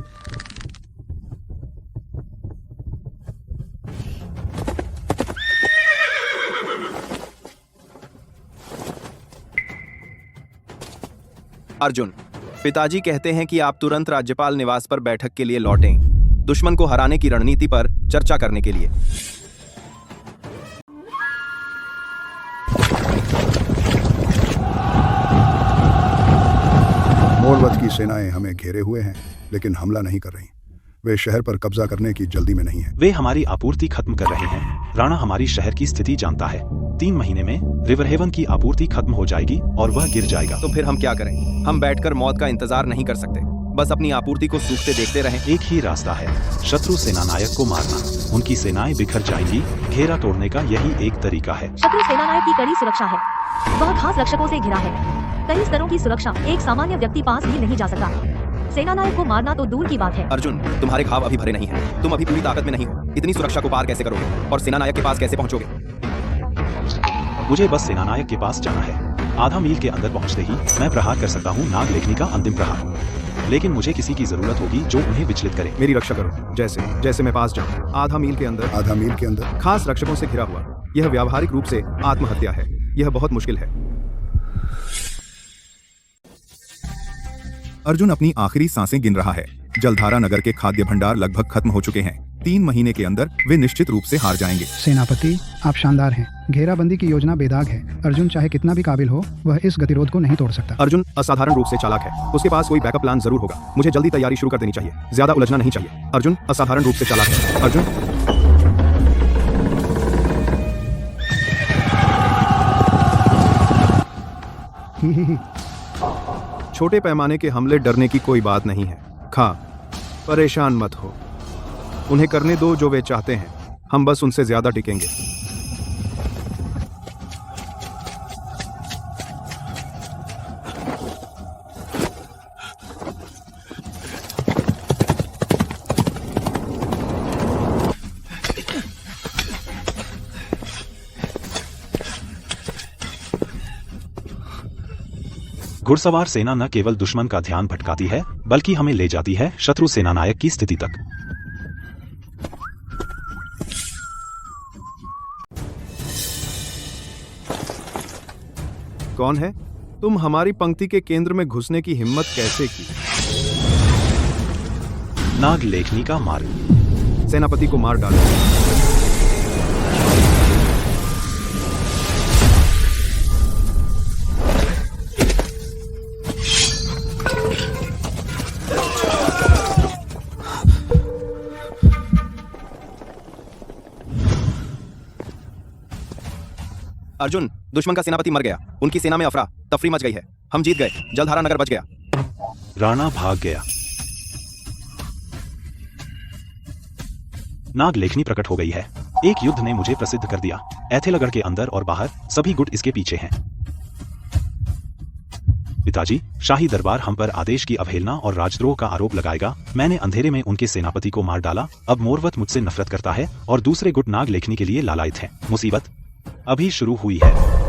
अर्जुन, पिताजी कहते हैं कि आप तुरंत राज्यपाल निवास पर बैठक के लिए लौटें, दुश्मन को हराने की रणनीति पर चर्चा करने के लिए। मोरवत की सेनाएं हमें घेरे हुए हैं, लेकिन हमला नहीं कर रही। वे शहर पर कब्जा करने की जल्दी में नहीं है। वे हमारी आपूर्ति खत्म कर रहे हैं। राणा हमारी शहर की स्थिति जानता है। 3 महीने में रिवरहेवन की आपूर्ति खत्म हो जाएगी और वह गिर जाएगा। तो फिर हम क्या करें? हम बैठकर मौत का इंतजार नहीं कर सकते, बस अपनी आपूर्ति को सूखते देखते रहें। एक ही रास्ता है, शत्रु सेनानायक को मारना। उनकी सेनाएं बिखर जाएंगी। घेरा तोड़ने का यही एक तरीका है। शत्रु सेनानायक की कड़ी सुरक्षा है, वह खास रक्षकों से घिरा है। कई स्तरों की सुरक्षा, एक सामान्य व्यक्ति पास भी नहीं जा सकता। सेनानायक को मारना तो दूर की बात है। अर्जुन, तुम्हारे घाव अभी भरे नहीं हैं। तुम अभी पूरी ताकत में नहीं हो। इतनी सुरक्षा को पार कैसे करोगे और सेनानायक के पास कैसे पहुंचोगे? मुझे बस सेनानायक के पास जाना है। आधा मील के अंदर पहुंचते ही मैं प्रहार कर सकता हूं, नाग लेखनी का अंतिम प्रहार। लेकिन मुझे किसी की जरूरत होगी जो उन्हें विचलित करे। मेरी रक्षा करो, जैसे जैसे मैं पास जाऊं। आधा मील के अंदर, आधा मील के अंदर खास रक्षकों से घिरा हुआ। यह व्यावहारिक रूप से आत्महत्या है। यह बहुत मुश्किल है। अर्जुन अपनी आखिरी सांसें गिन रहा है। जलधारा नगर के खाद्य भंडार लगभग खत्म हो चुके हैं। 3 महीने के अंदर वे निश्चित रूप से हार जाएंगे। सेनापति, आप शानदार हैं। घेराबंदी की योजना बेदाग है। अर्जुन चाहे कितना भी काबिल हो, वह इस गतिरोध को नहीं तोड़ सकता। अर्जुन असाधारण रूप से चालाक है। उसके पास कोई बैकअप प्लान जरूर होगा। मुझे जल्दी तैयारी शुरू कर देनी चाहिए। ज्यादा उलझना नहीं चाहिए। अर्जुन असाधारण रूप से चालाक है। अर्जुन छोटे पैमाने के हमले डरने की कोई बात नहीं है। खां, परेशान मत हो, उन्हें करने दो जो वे चाहते हैं, हम बस उनसे ज्यादा टिकेंगे। घुड़सवार सेना न केवल दुश्मन का ध्यान भटकाती है बल्कि हमें ले जाती है शत्रु सेनानायक की स्थिति तक। कौन है तुम? हमारी पंक्ति के केंद्र में घुसने की हिम्मत कैसे की? नाग लेखनी का मार्ग। सेनापति को मार डालो। अर्जुन, दुश्मन का सेनापति मर गया। उनकी सेना में अफरा तफरी मच गई है। हम जीत गए। जलधारा नगर बच गया। राणा भाग गया। नाग लेखनी प्रकट हो गई है। एक युद्ध ने मुझे प्रसिद्ध कर दिया। ऐथेलगढ़ के अंदर और बाहर सभी गुट इसके पीछे हैं। पिताजी, शाही दरबार हम पर आदेश की अवहेलना और राजद्रोह का आरोप लगाएगा। मैंने अंधेरे में उनके सेनापति को मार डाला। अब मोरवत मुझसे नफरत करता है और दूसरे गुट नाग लेखनी के लिए लालायित हैं। मुसीबत अभी शुरू हुई है।